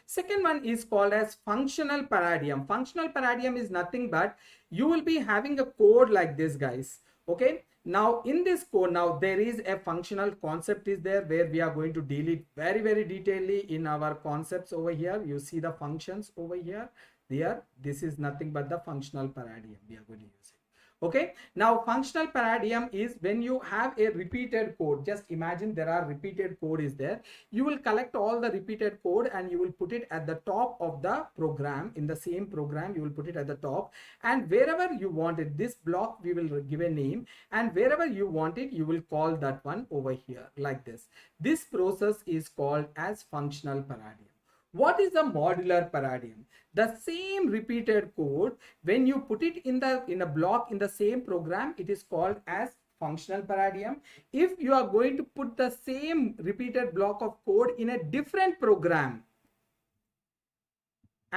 Second one is called as functional paradigm. Functional paradigm is nothing but you will be having a code like this guys. Okay, now in this code, now there is a functional concept is there where we are going to deal it very detailedly in our concepts over here. You see the functions over here. This is nothing but the functional paradigm we are going to use it. Okay, now functional paradigm is when you have a repeated code. Just imagine there are repeated code is there. You will collect all the repeated code and you will put it at the top of the program. In the same program you will put it at the top, and wherever you want it, this block we will give a name, and wherever you want it you will call that one over here like this. This process is called as functional paradigm. What is the modular paradigm? The same repeated code, when you put it in a block in the same program, it is called as functional paradigm. If you are going to put the same repeated block of code in a different program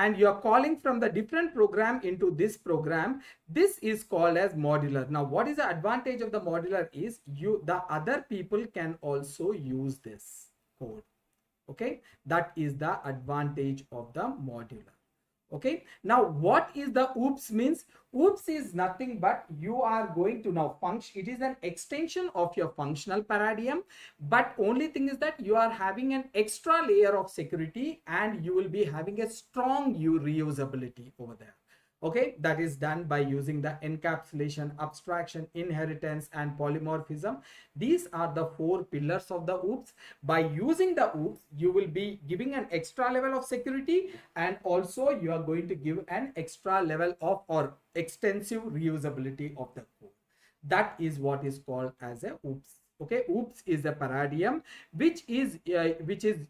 and you are calling from the different program into this program, this is called as modular. Now what is the advantage of the modular is the other people can also use this code. Okay, that is the advantage of the modular. Okay, now what is the oops means? Oops is nothing but you are going to now function. It is an extension of your functional paradigm, but only thing is that you are having an extra layer of security and you will be having a strong reusability over there. Okay, that is done by using the encapsulation, abstraction, inheritance, and polymorphism. These are the 4 pillars of the OOPS. By using the OOPS, you will be giving an extra level of security, and also you are going to give an extra level of or extensive reusability of the code. That is what is called as a OOPS. Okay, OOPS is a paradigm which is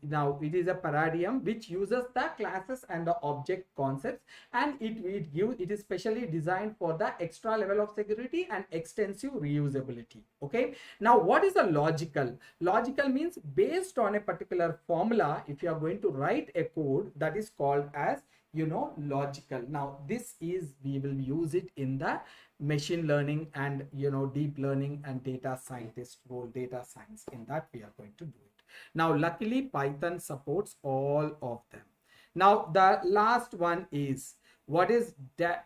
now it is a paradigm which uses the classes and the object concepts, and it is specially designed for the extra level of security and extensive reusability. Okay, now what is the logical? Logical means based on a particular formula, if you are going to write a code, that is called as logical. Now this is, we will use it in the machine learning and deep learning and data scientist role, data science. In that we are going to do it. Now luckily Python supports all of them. Now the last one is what is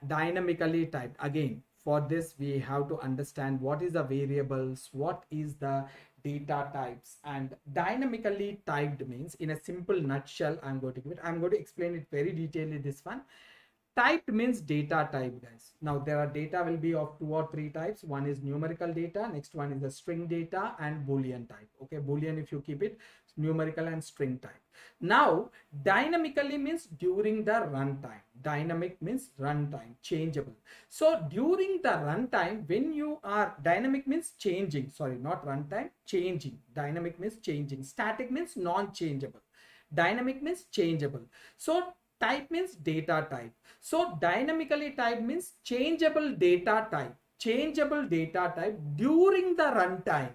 dynamically typed. Again, for this we have to understand what is the variables, what is the data types, and dynamically typed means, in a simple nutshell, I'm going to explain it very detailedly. This one, typed means data type, guys. Now there are data will be of 2 or 3 types. One is numerical data, next one is the string data, and boolean type. Okay, boolean, if you keep it, numerical and string type. Now dynamically means during the runtime. Dynamic means runtime, changeable. So during the runtime, when you are, dynamic means changing, sorry, not runtime, changing. Dynamic means changing. Static means non-changeable. Dynamic means changeable. So type means data type. So dynamically typed means changeable data type. Changeable data type during the runtime.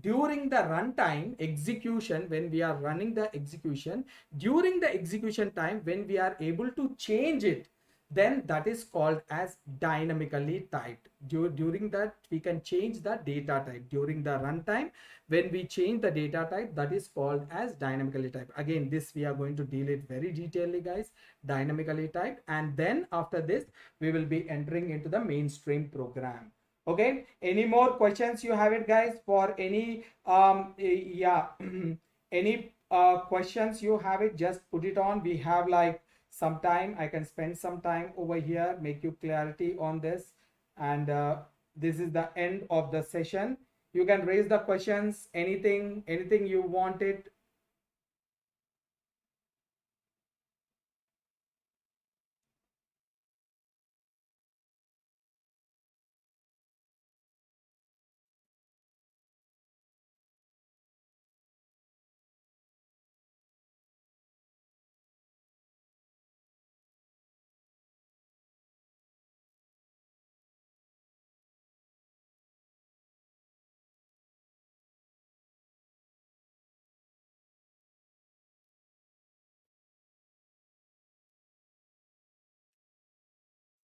During the runtime execution, when we are running the execution, during the execution time, when we are able to change it, then that is called as dynamically typed. During that we can change the data type. During the runtime, when we change the data type, that is called as dynamically typed. Again, this we are going to deal it very detailedly, guys. Dynamically typed, and then after this we will be entering into the mainstream program. Okay, any more questions you have it, guys? For any any questions you have it, just put it on. We have like some time. I can spend some time over here, make you clarity on this, and this is the end of the session. You can raise the questions, anything you want it.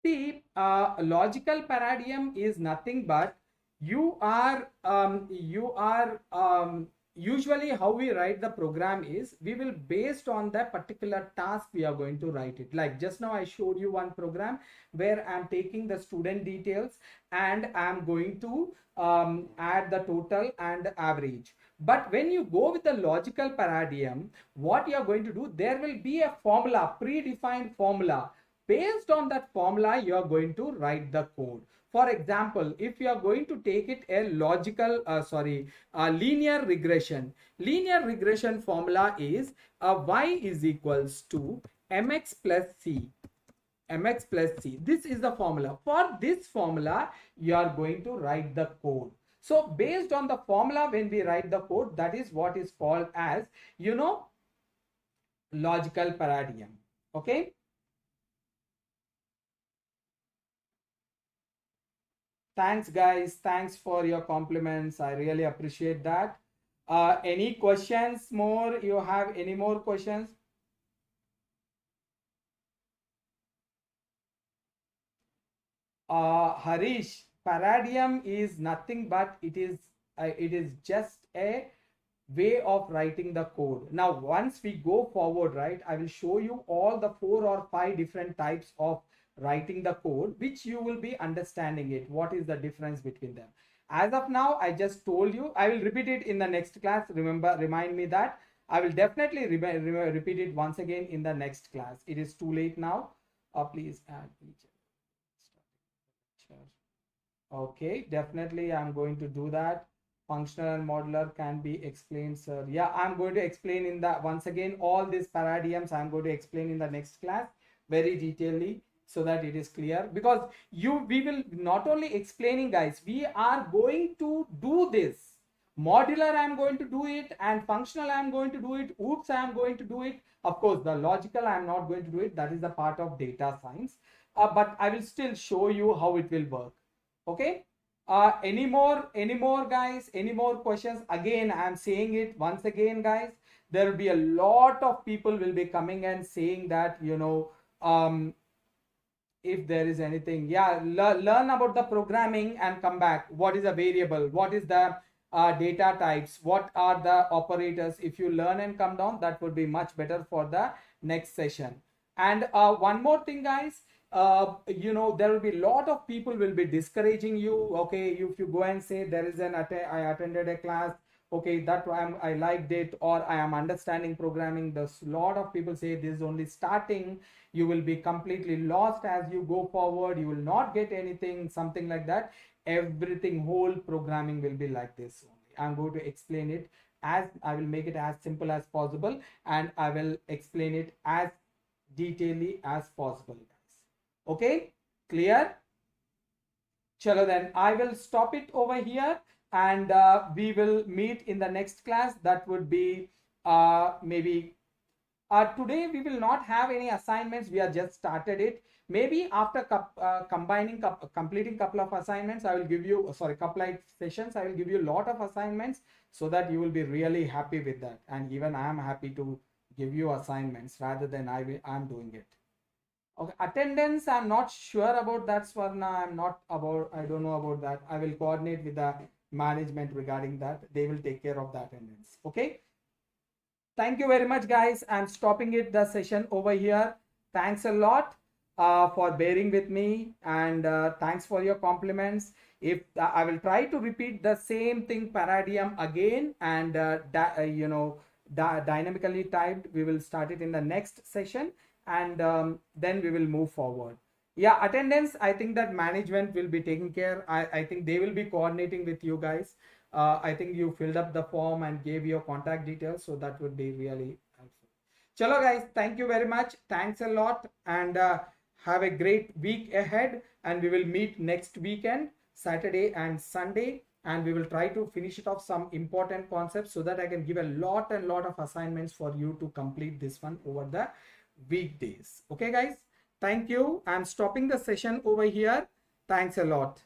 See, logical paradigm is nothing but you are usually how we write the program is, we will based on the particular task we are going to write it. Like just now I showed you one program where I'm taking the student details and I'm going to add the total and average. But when you go with the logical paradigm, what you are going to do, there will be a formula, predefined formula. Based on that formula, you are going to write the code. For example, if you are going to take it a logical, linear regression. Linear regression formula is y is equals to mx plus c. Mx plus c. This is the formula. For this formula, you are going to write the code. So based on the formula, when we write the code, that is what is called as, logical paradigm. Okay. Thanks, guys. Thanks for your compliments. I really appreciate that. Any questions more? You have any more questions? Harish, Paradium is nothing but it is just a way of writing the code. Now once we go forward, right, I will show you all the 4 or 5 different types of writing the code, which you will be understanding it, what is the difference between them. As of now, I just told you, I will repeat it in the next class. Remind me that I will definitely repeat it once again in the next class. It is too late now. Please add feature. Okay, definitely I'm going to do that. Functional and modular can be explained, sir. Yeah, I'm going to explain in the, once again, all these paradigms I'm going to explain in the next class very detailedly, so that it is clear, because we will not only explaining, guys, we are going to do this. Modular I'm going to do it, and functional I'm going to do it, oops I'm going to do it. Of course, the logical I'm not going to do it, that is the part of data science, but I will still show you how it will work. Okay, any more guys, any more questions? Again, I'm saying it once again, guys, there will be a lot of people will be coming and saying that, you know, if there is anything, yeah, learn about the programming and come back. What is a variable? What is the data types? What are the operators? If you learn and come down, that would be much better for the next session. And one more thing, guys, you know, there will be a lot of people will be discouraging you. Okay, if you go and say there is I attended a class, okay, that I liked it, or I am understanding programming. There's a lot of people say this is only starting, you will be completely lost as you go forward, you will not get anything, something like that. Everything, whole programming will be like this only. I'm going to explain it as, I will make it as simple as possible, and I will explain it as detailedly as possible, guys. Okay, clear? Chalo, then I will stop it over here, and we will meet in the next class. That would be maybe today we will not have any assignments, we are just started it. Maybe after completing couple of assignments, I will give you, sorry, couple of sessions, I will give you a lot of assignments, so that you will be really happy with that. And even I am happy to give you assignments rather than I'm doing it. Okay, attendance, I'm not sure about that, Swarna. I don't know about that. I will coordinate with the management regarding that. They will take care of the attendance. Okay. Thank you very much, guys. I'm stopping the session over here. Thanks a lot for bearing with me, and thanks for your compliments. If I will try to repeat the same thing, paradigm again, and you know, dynamically typed, we will start it in the next session, and then we will move forward. Yeah, attendance, I think that management will be taking care. I think they will be coordinating with you guys. I think you filled up the form and gave your contact details, so that would be really helpful. Chalo, guys, thank you very much. Thanks a lot, and have a great week ahead, and we will meet next weekend, Saturday and Sunday, and we will try to finish it off some important concepts, so that I can give a lot of assignments for you to complete this one over the weekdays. Okay, guys, thank you. I'm stopping the session over here. Thanks a lot.